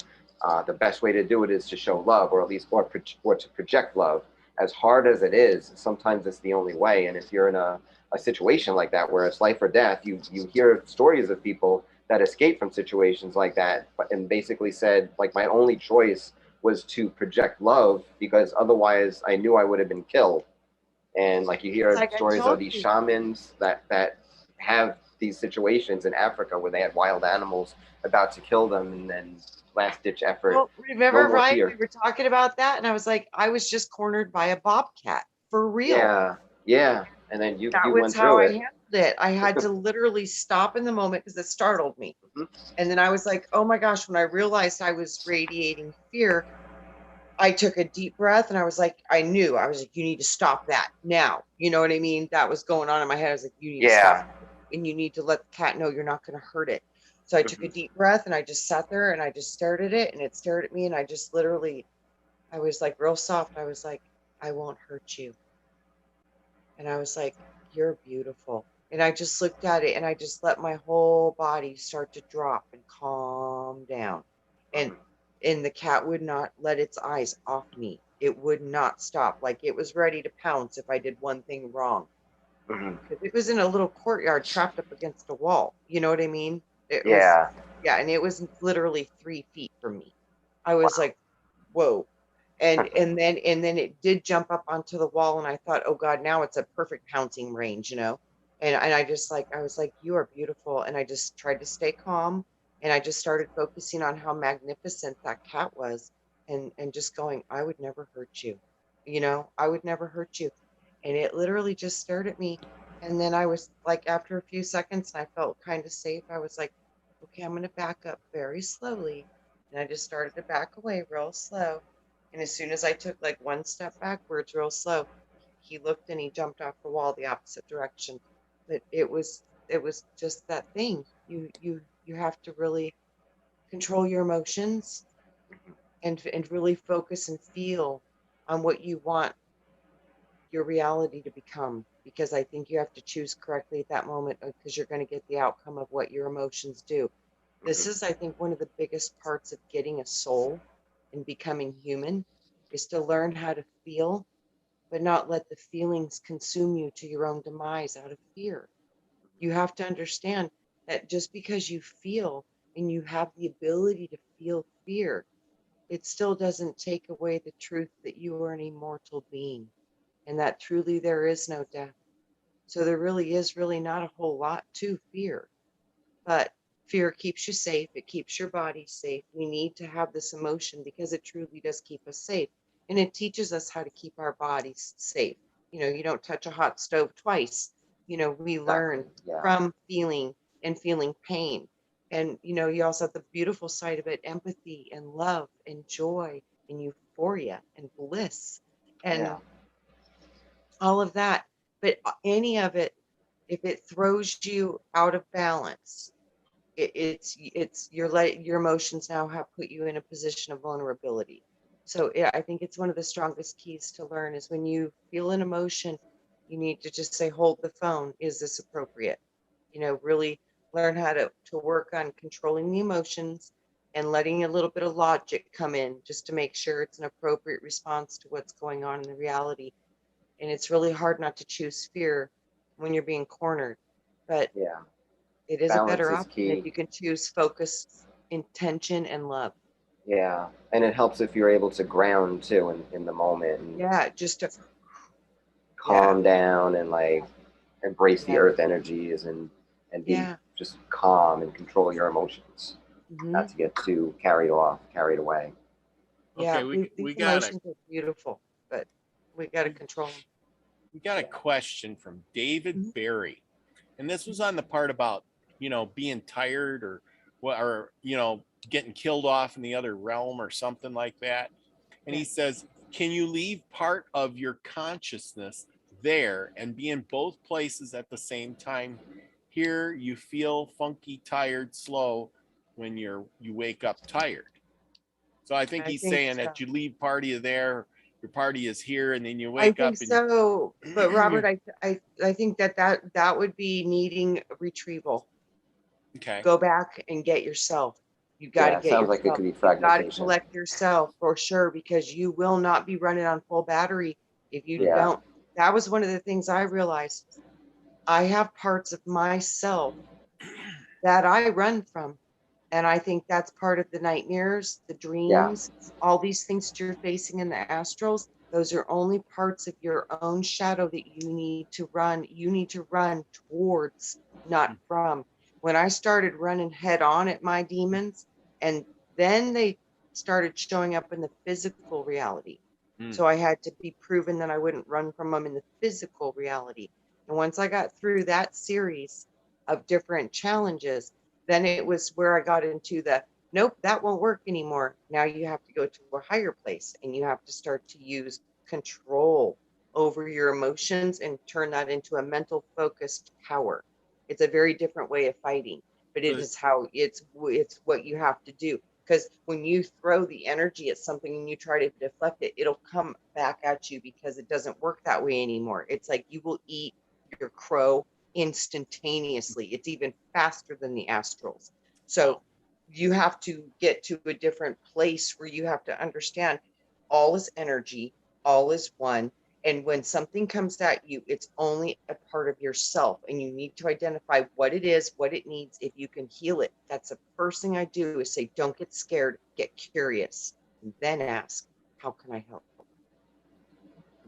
The best way to do it is to show love, or at least or to project love. As hard as it is, sometimes it's the only way. And if you're in a situation like that where it's life or death, you hear stories of people that escape from situations like that and basically said, like, my only choice was to project love because otherwise I knew I would have been killed. And like you hear Like stories of these shamans that have these situations in Africa where they had wild animals about to kill them, and then last ditch effort. Well, remember, Ryan, we were talking about that, and I was like, I was just cornered by a bobcat for real. Yeah. And then you was went how through I it. handled it. I had to literally stop in the moment because it startled me. And then I was like, oh my gosh, when I realized I was radiating fear, I took a deep breath and I was like, I was like, you need to stop that now. You know what I mean? That was going on in my head. I was like, you need to stop, and you need to let the cat know you're not going to hurt it. So I took a deep breath and I just sat there and I just stared at it, and it stared at me, and I just literally, I was like real soft. I was like, I won't hurt you. And I was like, you're beautiful. And I just looked at it and I just let my whole body start to drop and calm down. And the cat would not let its eyes off me. It would not stop. Like it was ready to pounce if I did one thing wrong. It was in a little courtyard trapped up against a wall. You know what I mean? It was, and it was literally 3 feet from me. I was like, whoa. And then it did jump up onto the wall, and I thought, oh God, now it's a perfect pouncing range, you know. And I just I was like, you are beautiful, and I just tried to stay calm, and I just started focusing on how magnificent that cat was, and just going, I would never hurt you, you know, I would never hurt you. And it literally just stared at me, and then I was like, after a few seconds, and I felt kind of safe. I was like, okay, I'm gonna back up very slowly, and I just started to back away real slow. And as soon as I took like one step backwards real slow, he looked and he jumped off the wall the opposite direction. But it was just that thing. You have to really control your emotions and really focus and feel on what you want your reality to become, because I think you have to choose correctly at that moment, because you're going to get the outcome of what your emotions do. This is, I think, one of the biggest parts of getting a soul and becoming human, is to learn how to feel, but not let the feelings consume you to your own demise out of fear. You have to understand that just because you feel and you have the ability to feel fear, it still doesn't take away the truth that you are an immortal being, and that truly there is no death. So there really is really not a whole lot to fear, but fear keeps you safe. It keeps your body safe. We need to have this emotion because it truly does keep us safe. And it teaches us how to keep our bodies safe. You know, you don't touch a hot stove twice. You know, we learn Yeah. from feeling and feeling pain. And, you know, you also have the beautiful side of it, empathy and love and joy and euphoria and bliss and Yeah. all of that. But any of it, if it throws you out of balance, it's your emotions now have put you in a position of vulnerability. So yeah, I think it's one of the strongest keys to learn is when you feel an emotion, you need to just say, hold the phone. Is this appropriate? You know, really learn how to work on controlling the emotions and letting a little bit of logic come in just to make sure it's an appropriate response to what's going on in the reality. And it's really hard not to choose fear when you're being cornered, but Yeah. it is a Balance better is option if key. you can choose focus, intention, and love. Yeah. And it helps if you're able to ground too in the moment and Yeah, just to, calm down and like embrace the yeah, earth energies and be yeah. just calm and control your emotions, Hmm. not to get too carried away. Yeah, Okay, these we got emotions are beautiful, but we got to control them. we got a question from David Mhm. Barry, and this was on the part about, you know, being tired or what, or, you know, getting killed off in the other realm or something like that. And Yeah. he says, can you leave part of your consciousness there and be in both places at the same time? Here you feel funky, tired, slow when you wake up tired. So I think I he's think saying so. that you leave party of there, your party is here, and then you I wake think up and so. But Robert, I think that would be needing retrieval. okay. Go back and get yourself. You got to Yeah, it get sounds like it yourself. could be You got to fragmentation. collect yourself for sure, because you will not be running on full battery if you Yeah. don't. That was one of the things I realized. I have parts of myself that I run from. And I think that's part of the nightmares, the Yeah. dreams, all these things that you're facing in the astrals. Those are only parts of your own shadow that you need to run. You need to run towards, not from. When I started running head on at my demons, and then they started showing up in the physical reality. Mm. So I had to be proven that I wouldn't run from them in the physical reality. And once I got through that series of different challenges, then it was where I got into the nope, that won't work anymore. Now you have to go to a higher place and you have to start to use control over your emotions and turn that into a mental focused power. It's a very different way of fighting, but it So is how it's what you have to do. Because when you throw the energy at something and you try to deflect it, it'll come back at you because it doesn't work that way anymore. It's like you will eat your crow instantaneously. It's even faster than the astrals. So you have to get to a different place where you have to understand all is energy, all is one. And when something comes at you, it's only a part of yourself. And you need to identify what it is, what it needs, if you can heal it. That's the first thing I do is say, don't get scared, get curious, and then ask, how can I help?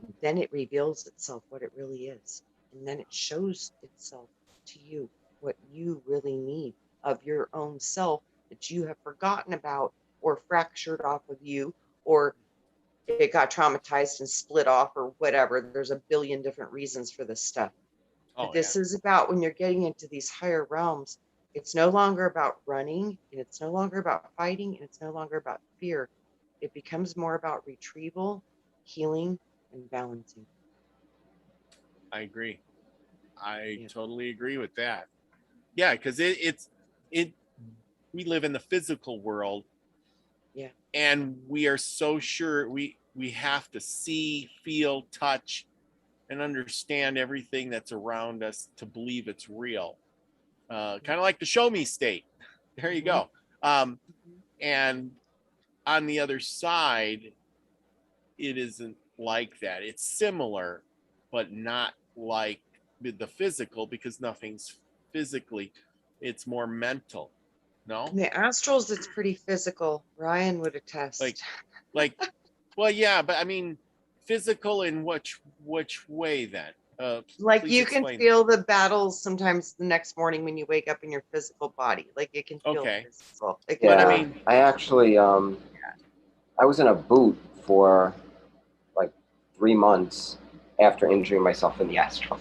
And then it reveals itself what it really is. And then it shows itself to you what you really need of your own self that you have forgotten about or fractured off of you, or it got traumatized and split off or whatever. There's a billion different reasons for this stuff. But oh yeah. this is about when you're getting into these higher realms, it's no longer about running and it's no longer about fighting and it's no longer about fear. It becomes more about retrieval, healing, and balancing. I agree. I Yeah. totally agree with that. Yeah, because it we live in the physical world, Yeah. and we are so sure we have to see, feel, touch, and understand everything that's around us to believe it's real. Kind of like the show me state. There you go. And on the other side, it isn't like that. It's similar, but not like the physical, because nothing's physically, it's more mental. No? In the astrals, it's pretty physical. Ryan would attest. Like, well, yeah, but I mean, physical in which way then? Like you can feel the battles sometimes the next morning when you wake up in your physical body. Like it can feel physical. Yeah, I mean, I actually, I was in a boot for like 3 months after injuring myself in the astral.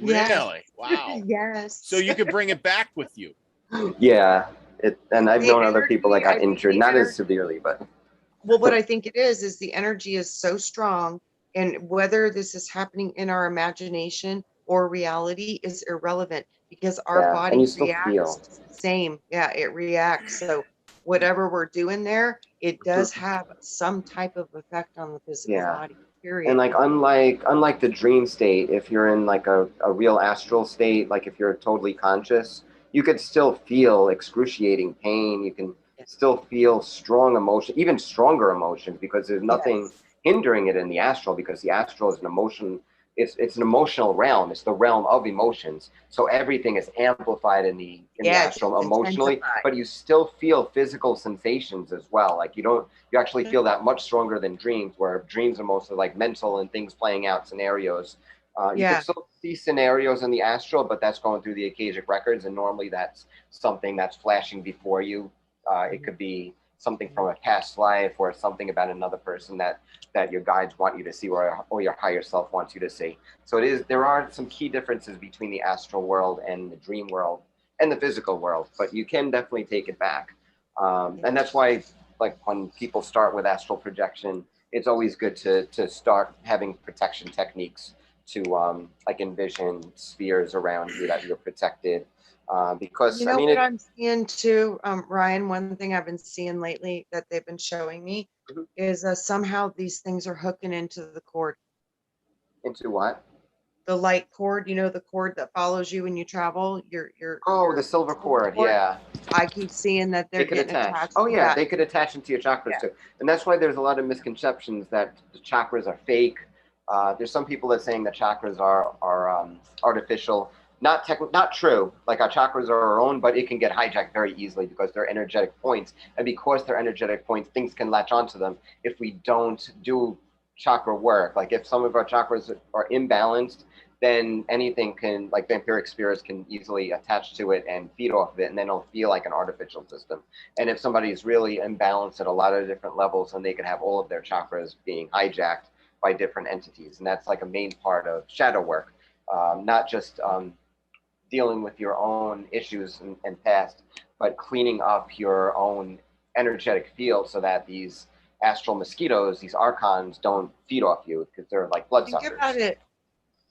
Really? Wow. Yes. So you could bring it back with you. Yeah, and I've known other people that got I think injured, the not as energy- severely, but. Well, what I think it is the energy is so strong, and whether this is happening in our imagination or reality is irrelevant, because our Yeah, and body you still reacts feel. the same. Yeah, it reacts. So whatever we're doing there, it does have some type of effect on the physical body. Period. And like unlike the dream state, if you're in like a real astral state, like if you're totally conscious, you could still feel excruciating pain. You can still feel strong emotion, even stronger emotions, because there's nothing hindering it in the astral, because the astral is an emotion. It's an emotional realm. It's the realm of emotions. So everything is amplified in the astral emotionally, but you still feel physical sensations as well. Like you actually feel that much stronger than dreams, where dreams are mostly like mental and things playing out scenarios. You can still see scenarios in the astral, but that's going through the Akashic records, and normally that's something that's flashing before you. It could be something from a past life, or something about another person that your guides want you to see, or your higher self wants you to see. So there are some key differences between the astral world and the dream world and the physical world, but you can definitely take it back. And that's why, like, when people start with astral projection, it's always good to start having protection techniques to like envision spheres around you that you're protected. Because I mean, what I'm seeing too, Ryan, one thing I've been seeing lately that they've been showing me is somehow these things are hooking into the cord. Into what? The light cord, the cord that follows you when you travel. The silver cord. Yeah. I keep seeing that they're getting attached. Oh yeah, they could attach into your chakras too, and that's why there's a lot of misconceptions that the chakras are fake. There's some people that are saying that chakras are artificial. Not true. Like, our chakras are our own, but it can get hijacked very easily because they're energetic points, and because they're energetic points, things can latch onto them if we don't do chakra work. Like, if some of our chakras are imbalanced, then anything can, like vampiric spirits, can easily attach to it and feed off of it, and then it'll feel like an artificial system. And if somebody's really imbalanced at a lot of different levels, then they could have all of their chakras being hijacked by different entities. And that's like a main part of shadow work, not just dealing with your own issues and past, but cleaning up your own energetic field so that these astral mosquitoes, these archons, don't feed off you, because they're like bloodsuckers.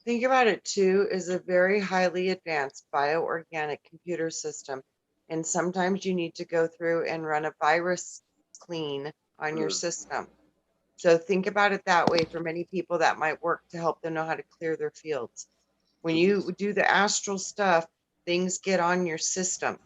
Think about it too, is a very highly advanced bioorganic computer system. And sometimes you need to go through and run a virus clean on your system. So think about it that way. For many people, that might work to help them know how to clear their fields. When you do the astral stuff, things get on your system.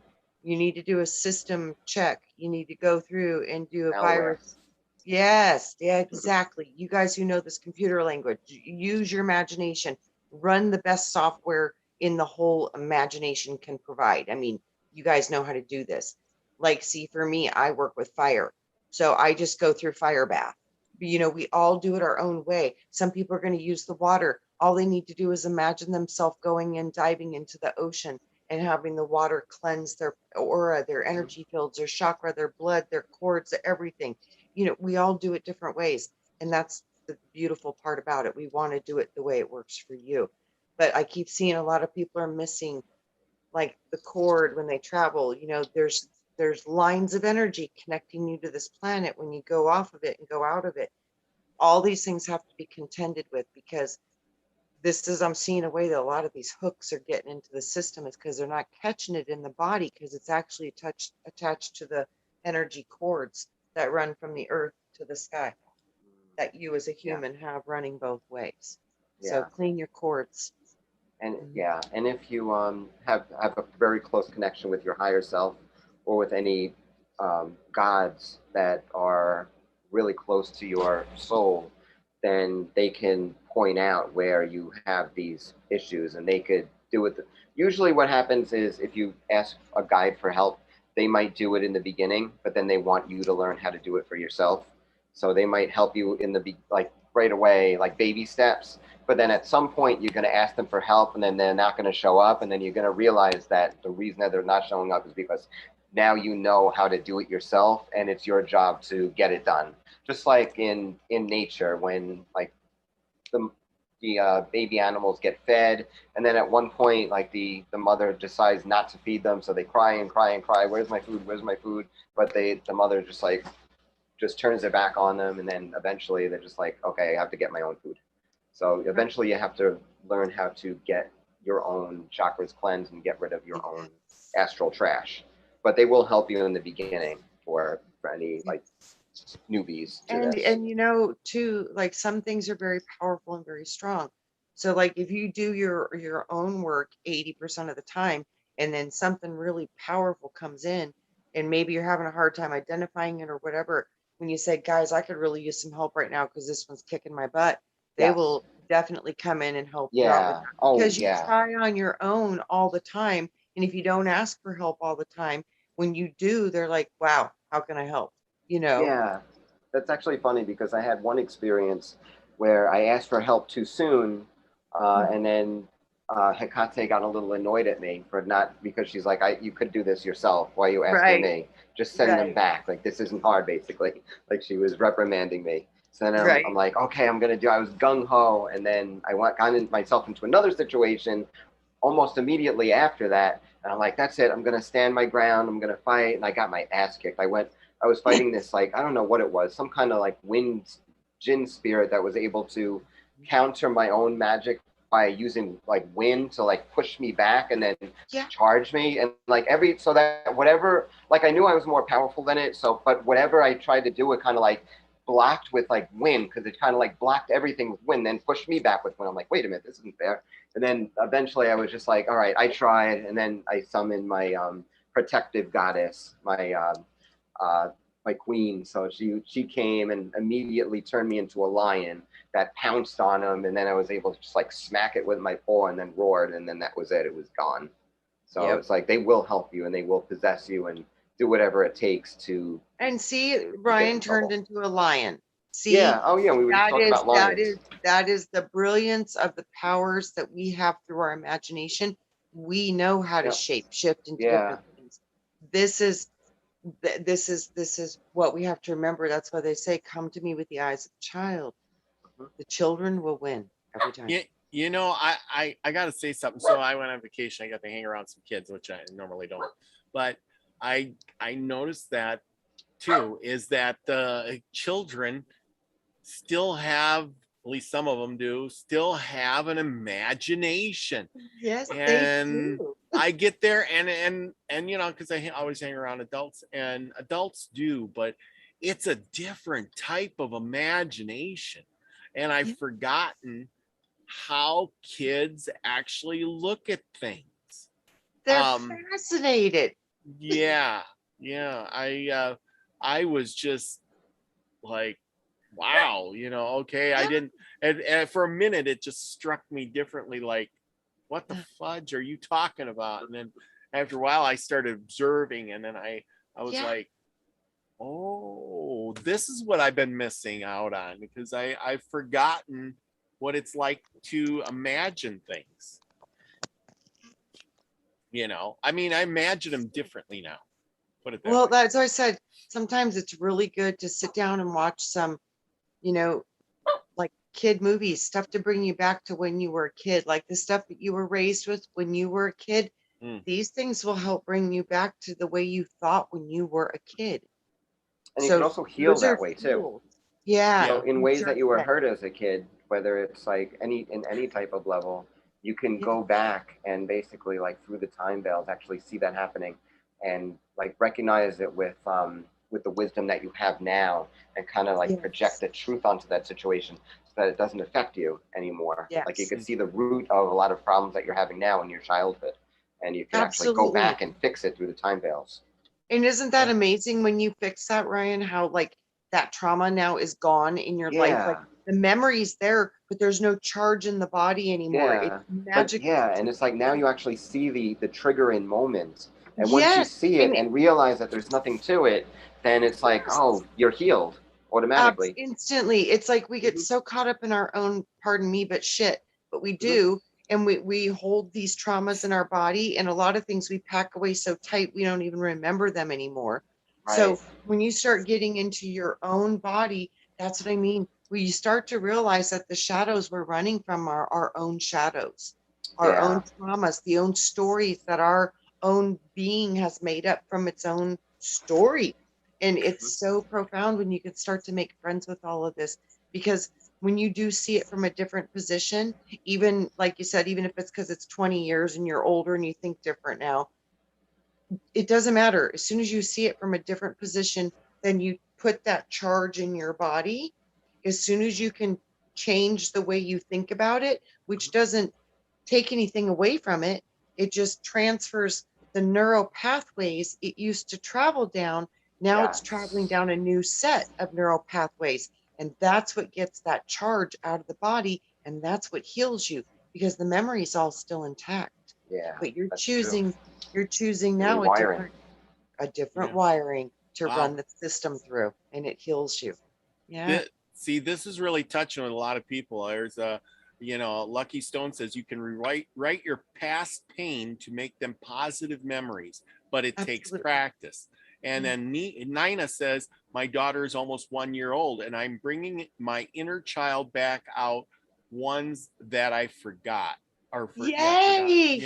You need to do a system check. You need to go through and do a virus. Yes, yeah, exactly. You guys who know this computer language, use your imagination. Run the best software in the whole imagination can provide. I mean, you guys know how to do this. Like, see, for me, I work with fire. So I just go through fire bath. We all do it our own way. Some people are going to use the water. All they need to do is imagine themselves going and diving into the ocean and having the water cleanse their aura, their energy fields, their chakra, their blood, their cords, everything. We all do it different ways. And that's the beautiful part about it. We want to do it the way it works for you. But I keep seeing a lot of people are missing, like, the cord when they travel. There's lines of energy connecting you to this planet when you go off of it and go out of it. All these things have to be contended with, because I'm seeing a way that a lot of these hooks are getting into the system is because they're not catching it in the body, because it's actually attached to the energy cords that run from the earth to the sky, that you as a human have running both ways. So Yeah. clean your cords. And Mhm. yeah, and if you have a very close connection with your higher self, or with any gods that are really close to your soul, then they can point out where you have these issues, and they could do it. Usually, what happens is if you ask a guide for help, they might do it in the beginning, but then they want you to learn how to do it for yourself. So they might help you in like right away, like baby steps, but then at some point you're going to ask them for help, and then they're not going to show up, and then you're going to realize that the reason that they're not showing up is because now you know how to do it yourself, and it's your job to get it done. Just like in nature, when like the baby animals get fed, and then at one point like the mother decides not to feed them, so they cry and cry and cry, where's my food, where's my food, but the mother just turns their back on them, and then eventually they're just like, okay, I have to get my own food. So eventually you have to learn how to get your own chakras cleansed and get rid of your own astral trash. But they will help you in the beginning for any like newbies to this. And you know, too, like some things are very powerful and very strong. So like if you do your own work 80% of the time, and then something really powerful comes in, and maybe you're having a hard time identifying it or whatever, when you say, guys, I could really use some help right now because this one's kicking my butt, they Yes. will definitely come in and help you out with Yeah. that. Oh, Because you yeah. try on your own all the time, and if you don't ask for help all the time, when you do, they're like, wow, how can I help? You know? Yeah. That's actually funny because I had one experience where I asked for help too soon, and then Hecate got a little annoyed at me for not, because she's like, you could do this yourself. Why are you asking Right, me? Just send them right, back. Like, this isn't hard, basically. Like, she was reprimanding me. So then I'm right. like, okay, I was gung ho, and then got myself into another situation almost immediately after that. And I'm like, that's it. I'm going to stand my ground. I'm going to fight. And I got my ass kicked. I was fighting this, like, I don't know what it was, some kind of like wind djinn spirit that was able to counter my own magic by using like wind to like push me back and then Yeah. charge me. And like so that whatever, like I knew I was more powerful than it. So, but whatever I tried to do, it kind of like blocked with like wind, because it kind of like blocked everything with wind, then pushed me back with wind. I'm like, wait a minute, this isn't fair. And then eventually I was just like, all right, I tried. And then I summoned my protective goddess, my queen. So she came and immediately turned me into a lion that pounced on him. And then I was able to just like smack it with my paw and then roared. And then that was it. It was gone. So Yep. it's like they will help you and they will possess you and do whatever it takes to. And see, Ryan turned into a lion. See, Yeah. Oh, yeah. We were just talking about lions. that is the brilliance of the powers that we have through our imagination. We know how to Yep. shape shift into Yeah. different things. This is what we have to remember. That's why they say, come to me with the eyes of a child. The children will win every time. Yeah, you know, I got to say something. So I went on vacation. I got to hang around some kids, which I normally don't. But I noticed that too, is that the children still have, at least some of them do, still have an imagination. Yes, And they do. I get there and you know, because I always hang around adults, and adults do, but it's a different type of imagination. And I've forgotten how kids actually look at things. They're fascinated. Yeah, I was just like, wow, you know, okay, I didn't, and for a minute it just struck me differently, like, what the fudge are you talking about? And then after a while I started observing, and then I was like, oh, this is what I've been missing out on, because I've forgotten what it's like to imagine things. You know, I mean, I imagine them differently now. Put it that Well, way. that's what I said. Sometimes it's really good to sit down and watch some, you know, like kid movies, stuff to bring you back to when you were a kid, like the stuff that you were raised with when you were a kid. These things will help bring you back to the way you thought when you were a kid. And you can also heal that way too. Yeah. So in ways that you were exactly. hurt as a kid, whether it's like in any type of level, you can go back and basically like through the time veils actually see that happening and like recognize it with with the wisdom that you have now and kind of like project the truth onto that situation so that it doesn't affect you anymore. Like you Yes. can see the root of a lot of problems that you're having now in your childhood, and you can actually go Absolutely. back and fix it through the time veils. And isn't that amazing when you fix that, Ryan, how like that trauma now is gone in your life? Like the memory's there, but there's no charge in the body anymore. Yeah. It's magic. And it's like now you actually see the trigger in moments. And once you see it and realize that there's nothing to it, then it's like, oh, you're healed automatically. Instantly. It's like we get so caught up in our own, pardon me, but shit, but we do. And we hold these traumas in our body, and a lot of things we pack away so tight we don't even remember them anymore. Right. So when you start getting into your own body, that's what I mean. When you start to realize that the shadows we're running from are our own shadows, our own traumas, the own stories that our own being has made up from its own story. And it's so profound when you can start to make friends with all of this, because when you do see it from a different position, even like you said, even if it's because it's 20 years and you're older and you think different now, it doesn't matter. As soon as you see it from a different position, then you put that charge in your body. As soon as you can change the way you think about it, which doesn't take anything away from it, it just transfers the neural pathways it used to travel down. Now it's traveling down a new set of neural pathways. And that's what gets that charge out of the body. And that's what heals you, because the memory is all still intact. Yeah. But you're choosing now a different wiring to run the system through, and it heals you. Yeah. See, this is really touching with a lot of people. There's Lucky Stone says you can write your past pain to make them positive memories, but it takes practice. And then Nina says, my daughter is almost 1 year old, and I'm bringing my inner child back out, ones that I forgot. Yay!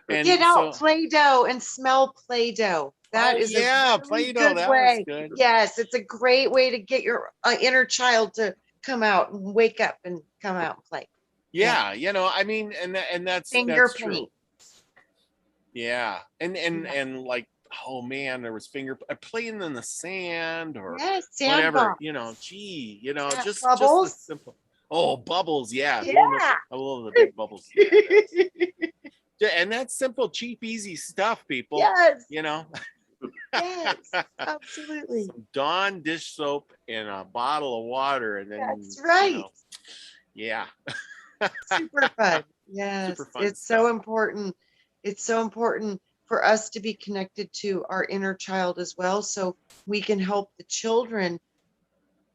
And get out Play-Doh and smell Play-Doh. That is a really Play-Doh, good that way. was good. Yes, it's a great way to get your inner child to come out and wake up and come out and play. Yeah, I mean, and that's true. Yeah, and like, oh man, there was playing in the sand or whatever. Just bubbles. the simple. Oh, bubbles, yeah. Yeah. I love the big bubbles. And that's simple, cheap, easy stuff, people. Yes. Yes, absolutely. Some Dawn dish soap and a bottle of water, and then that's right. Yeah. Super fun. Yes. Super fun it's stuff. So important. It's so important for us to be connected to our inner child as well, so we can help the children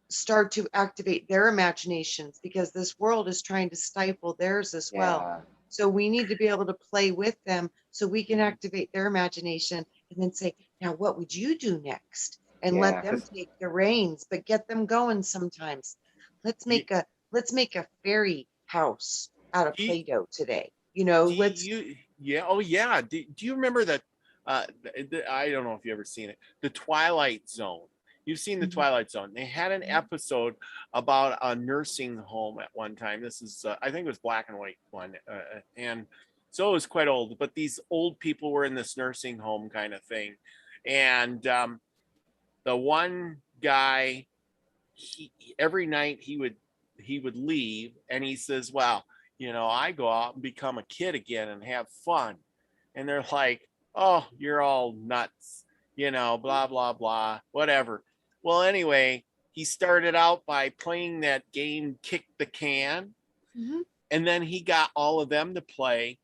start to activate their imaginations, because this world is trying to stifle theirs as well. So we need to be able to play with them so we can activate their imagination, and then say, now what would you do next? And let them take the reins, but get them going sometimes. Let's make a fairy house out of Play-Doh today. Oh yeah. Do you remember that? I don't know if you ever seen it. The Twilight Zone. You've seen the Twilight Zone. They had an episode about a nursing home at one time. This is, I think it was black and white one. And so it was quite old, but these old people were in this nursing home kind of thing. And the one guy, every night he would leave, and he says, well, I go out and become a kid again and have fun. And they're like, oh, you're all nuts, blah, blah, blah, whatever. Well, anyway, he started out by playing that game, Kick the Can. And then he got all of them to play.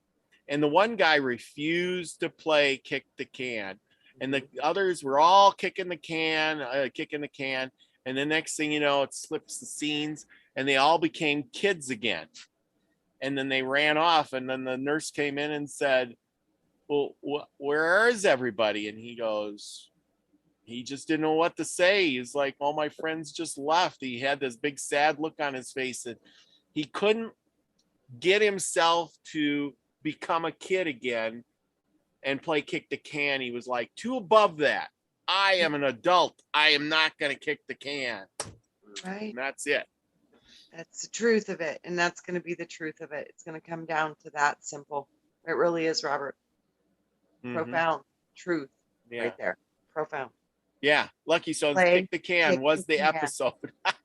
And the one guy refused to play Kick the Can. And the others were all kicking the can. And the next thing you know, it slips the scenes, and they all became kids again. And then they ran off. And then the nurse came in and said, well, where is everybody? And he goes, he just didn't know what to say. He's like, all my friends just left. He had this big sad look on his face, and he couldn't get himself to become a kid again and play Kick the Can. He was like, too above that. I am an adult. I am not going to kick the can. Right. And that's it. That's the truth of it. And that's going to be the truth of it. It's going to come down to that simple. It really is, Robert. Profound truth right there. Profound. Yeah, Lucky Stones, Play, Kick the Can kick was the the can. episode.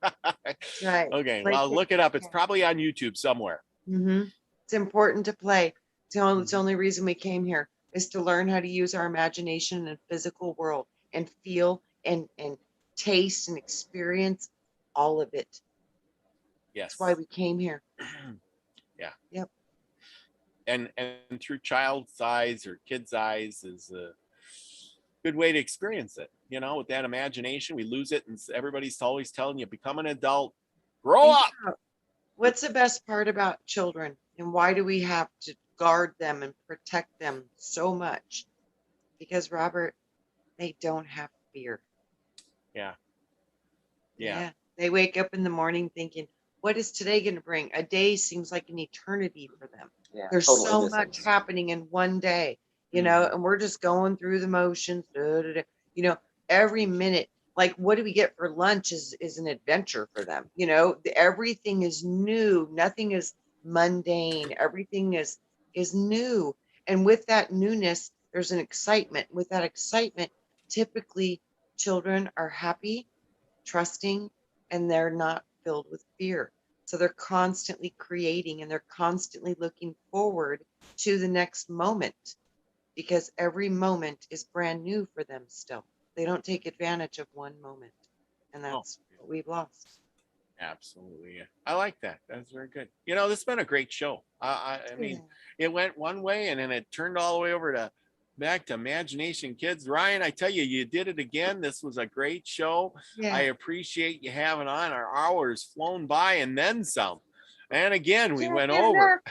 That's right. Okay, Play, well, kick look it the up. It's can. probably on YouTube somewhere. It's important to play. It's the only reason we came here is to learn how to use our imagination in the physical world and feel and taste and experience all of it. That's why Yes. we came here. Yeah. Yep. And through child's eyes or kid's eyes is a good way to experience it. You know, with that imagination, we lose it, and everybody's always telling you, become an adult, grow Think up. about what's the best part about children, and why do we have to guard them and protect them so much? Because, Robert, they don't have fear. Yeah. They wake up in the morning thinking, what is today going to bring? A day seems like an eternity for them. Yeah, There's total so innocence. much happening in one day, you know, and we're just going through the motions. You know, every minute, like what do we get for lunch is an adventure for them. You know, everything is new. Nothing is mundane. Everything is new. And with that newness, there's an excitement. With that excitement, typically children are happy, trusting, and they're not filled with fear. So they're constantly creating and they're constantly looking forward to the next moment because every moment is brand new for them still. They don't take advantage of one moment. And that's what we've lost. Absolutely. I like that. That's very good. You know, this has been a great show. I mean, it went one way and then it turned all the way over to back to Imagination Kids. Ryan, I tell you, you did it again. This was a great show. Yeah. I appreciate you having on. Our hours flown by and then some. And again, we went over,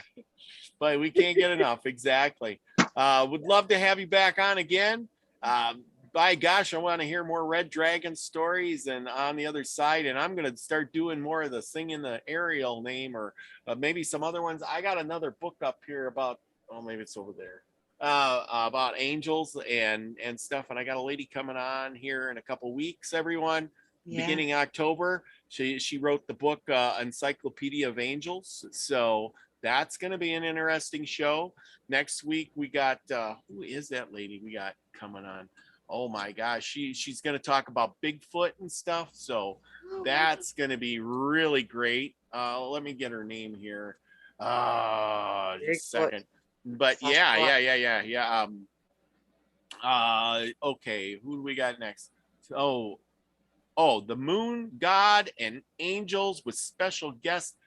but we can't get enough. Exactly. Would love to have you back on again. By gosh, I want to hear more Red Dragon stories and on the other side. And I'm going to start doing more of the singing the Ariel name or maybe some other ones. I got another book up here about, oh, maybe it's over there, about angels and stuff. And I got a lady coming on here in a couple weeks, everyone, beginning October. She wrote the book, Encyclopedia of Angels. So that's going to be an interesting show. Next week, we got, who is that lady we got coming on? Oh my gosh, she's going to talk about Bigfoot and stuff. So that's going to be really great. Let me get her name here. Just a second. But yeah. Okay, who do we got next? Oh, the Moon God and Angels with special guest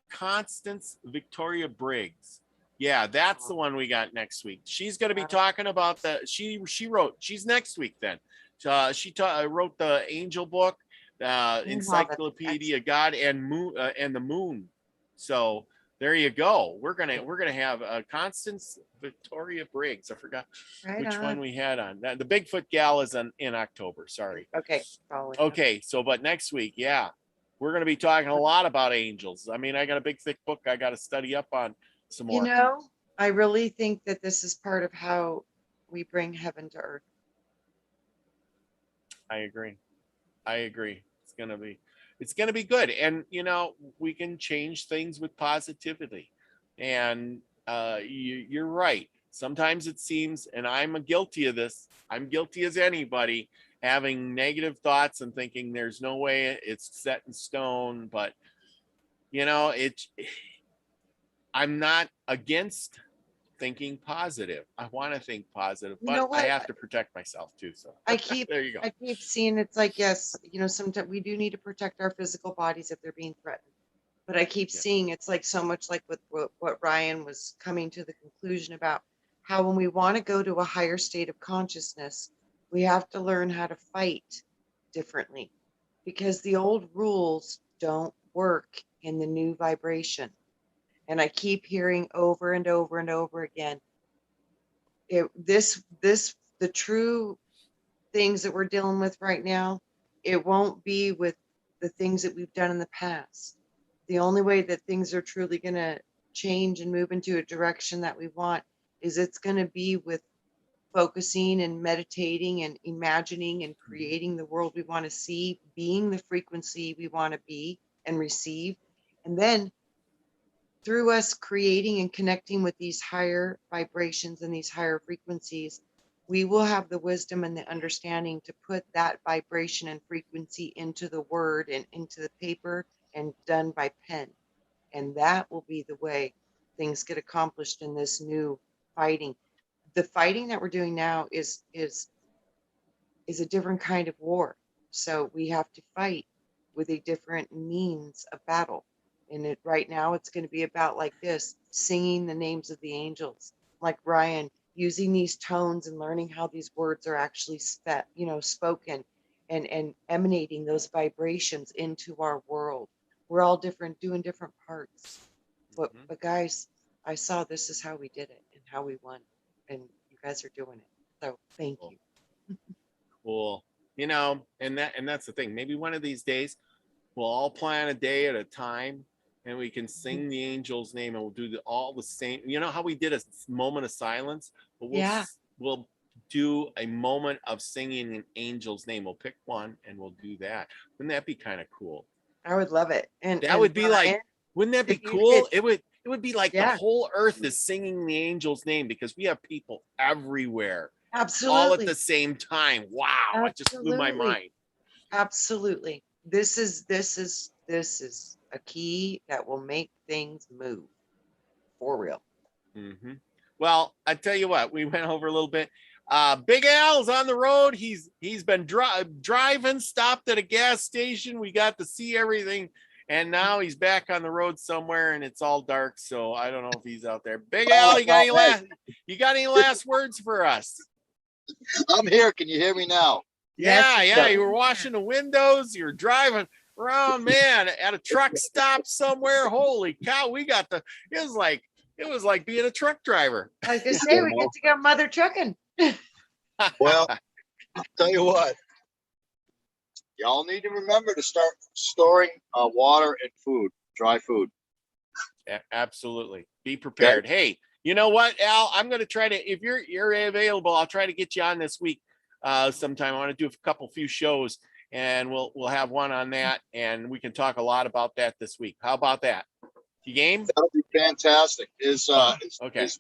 Constance Victoria Briggs. Yeah, that's the one we got next week. She's going to be talking about she's next week then. She wrote the angel book, Encyclopedia God and Moon and the Moon. So there you go. We're gonna have Constance Victoria Briggs. I forgot which one we had on. The Bigfoot gal is in October. Sorry. Okay. So, but next week, yeah, we're gonna be talking a lot about angels. I mean, I got a big thick book I got to study up on some more. You know, I really think that this is part of how we bring heaven to earth. I agree. It's gonna be good. And you know, we can change things with positivity. And you're right. Sometimes it seems, and I'm guilty of this, I'm guilty as anybody, having negative thoughts and thinking there's no way it's set in stone. But you know, I'm not against thinking positive. I want to think positive, but I have to protect myself too. So there you go. I keep seeing it's like, yes, you know, sometimes we do need to protect our physical bodies if they're being threatened. But I keep seeing it's like so much like with what Ryan was coming to the conclusion about how when we want to go to a higher state of consciousness, we have to learn how to fight differently because the old rules don't work in the new vibration. And I keep hearing over and over and over again, the true things that we're dealing with right now, it won't be with the things that we've done in the past. The only way that things are truly going to change and move into a direction that we want is it's going to be with focusing and meditating and imagining and creating the world we want to see, being the frequency we want to be and receive. And then through us creating and connecting with these higher vibrations and these higher frequencies, we will have the wisdom and the understanding to put that vibration and frequency into the word and into the paper and done by pen. And that will be the way things get accomplished in this new fighting. The fighting that we're doing now is a different kind of war. So we have to fight with a different means of battle. And right now it's going to be about like this, singing the names of the angels, like Ryan, using these tones and learning how these words are actually spoken and emanating those vibrations into our world. We're all different, doing different parts. But guys, I saw this is how we did it and how we won. And you guys are doing it. So thank you. Cool. And that's the thing. Maybe one of these days we'll all plan a day at a time and we can sing the angel's name and we'll do all the same. You know how we did a moment of silence? But we'll do a moment of singing an angel's name. We'll pick one and we'll do that. Wouldn't that be kind of cool? I would love it. And that would be like, wouldn't that be cool? It would be like the whole earth is singing the angel's name because we have people everywhere. Absolutely. All at the same time. Wow. Absolutely. It just blew my mind. Absolutely. This is a key that will make things move for real. Mm-hmm. Well, I tell you what, we went over a little bit. Big Al's on the road. He's been driving, stopped at a gas station. We got to see everything. And now he's back on the road somewhere and it's all dark. So I don't know if he's out there. Big Al, you got any last words for us? I'm here. Can you hear me now? Yeah. You were washing the windows. You were driving around, man, at a truck stop somewhere. Holy cow. It was like being a truck driver. I was going to say, we get to go mother trucking. Well, I'll tell you what. Y'all need to remember to start storing water and food, dry food. Absolutely. Be prepared. Okay. Hey, you know what, Al? I'm going to try to, if you're available, I'll try to get you on this week sometime. I want to do a few shows and we'll have one on that and we can talk a lot about that this week. How about that? You game? That'll be fantastic. Is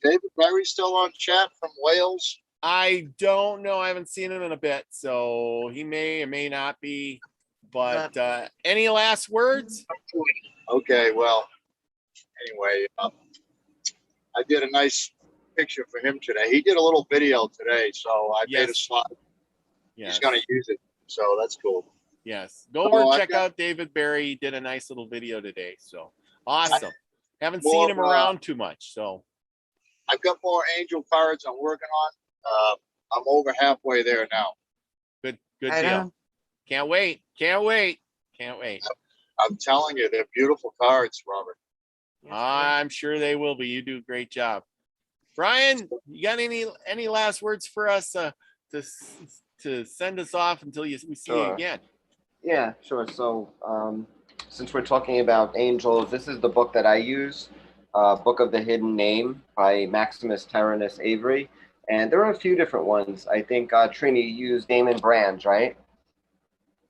David Berry still on chat from Wales? I don't know. I haven't seen him in a bit, so he may or may not be. But any last words? Okay, well, anyway, I did a nice picture for him today. He did a little video today, so I made a slide. He's going to use it, so that's cool. Yes, go over and check out David Berry. He did a nice little video today, so awesome. Haven't seen him around too much, so. I've got more angel cards I'm working on. I'm over halfway there now. Good deal. Can't wait. I'm telling you, they're beautiful cards, Robert. I'm sure they will be. You do a great job. Brian, you got any last words for us to send us off until we see you again? Yeah, sure. So since we're talking about angels, this is the book that I use, Book of the Hidden Name by Maximus Terranus Avery. And there are a few different ones. I think, Trina, you use Damon Brands, right?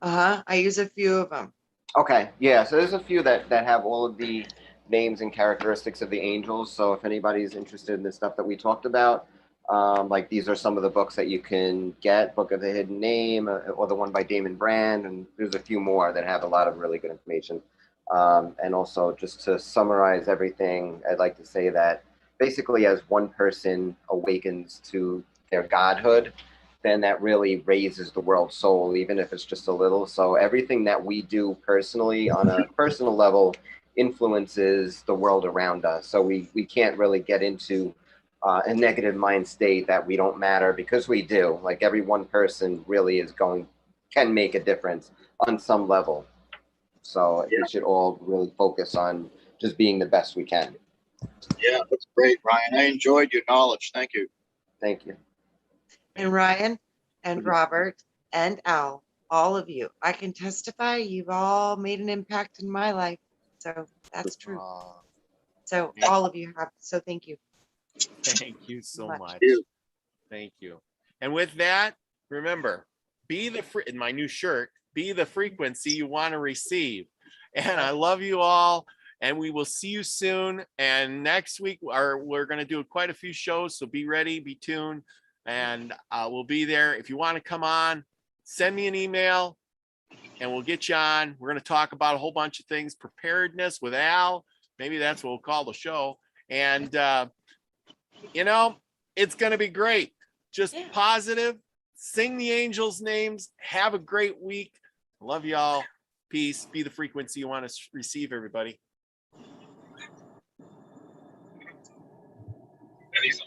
I use a few of them. Okay, yeah. So there's a few that have all of the names and characteristics of the angels. So if anybody's interested in the stuff that we talked about, like these are some of the books that you can get, Book of the Hidden Name, or the one by Damon Brand. And there's a few more that have a lot of really good information. And also, just to summarize everything, I'd like to say that basically, as one person awakens to their godhood, then that really raises the world's soul, even if it's just a little. So everything that we do personally on a personal level influences the world around us. So we can't really get into a negative mind state that we don't matter, because we do. Like every one person really can make a difference on some level. So we should all really focus on just being the best we can. Yeah, that's great, Ryan. I enjoyed your knowledge. Thank you. Thank you. And Ryan and Robert and Al, all of you, I can testify you've all made an impact in my life. So that's true. So all of you have. So thank you. Thank you so much. Thank you. And with that, remember, in my new shirt, be the frequency you want to receive. And I love you all. And we will see you soon. And next week, we're going to do quite a few shows. So be ready, be tuned. and we'll be there. If you want to come on, send me an email and we'll get you on. We're going to talk about a whole bunch of things, preparedness with Al. Maybe that's what we'll call the show. And, you know, it's going to be great. Just positive. Sing the angels' names. Have a great week. Love y'all. Peace. Be the frequency you want to receive, everybody. And he's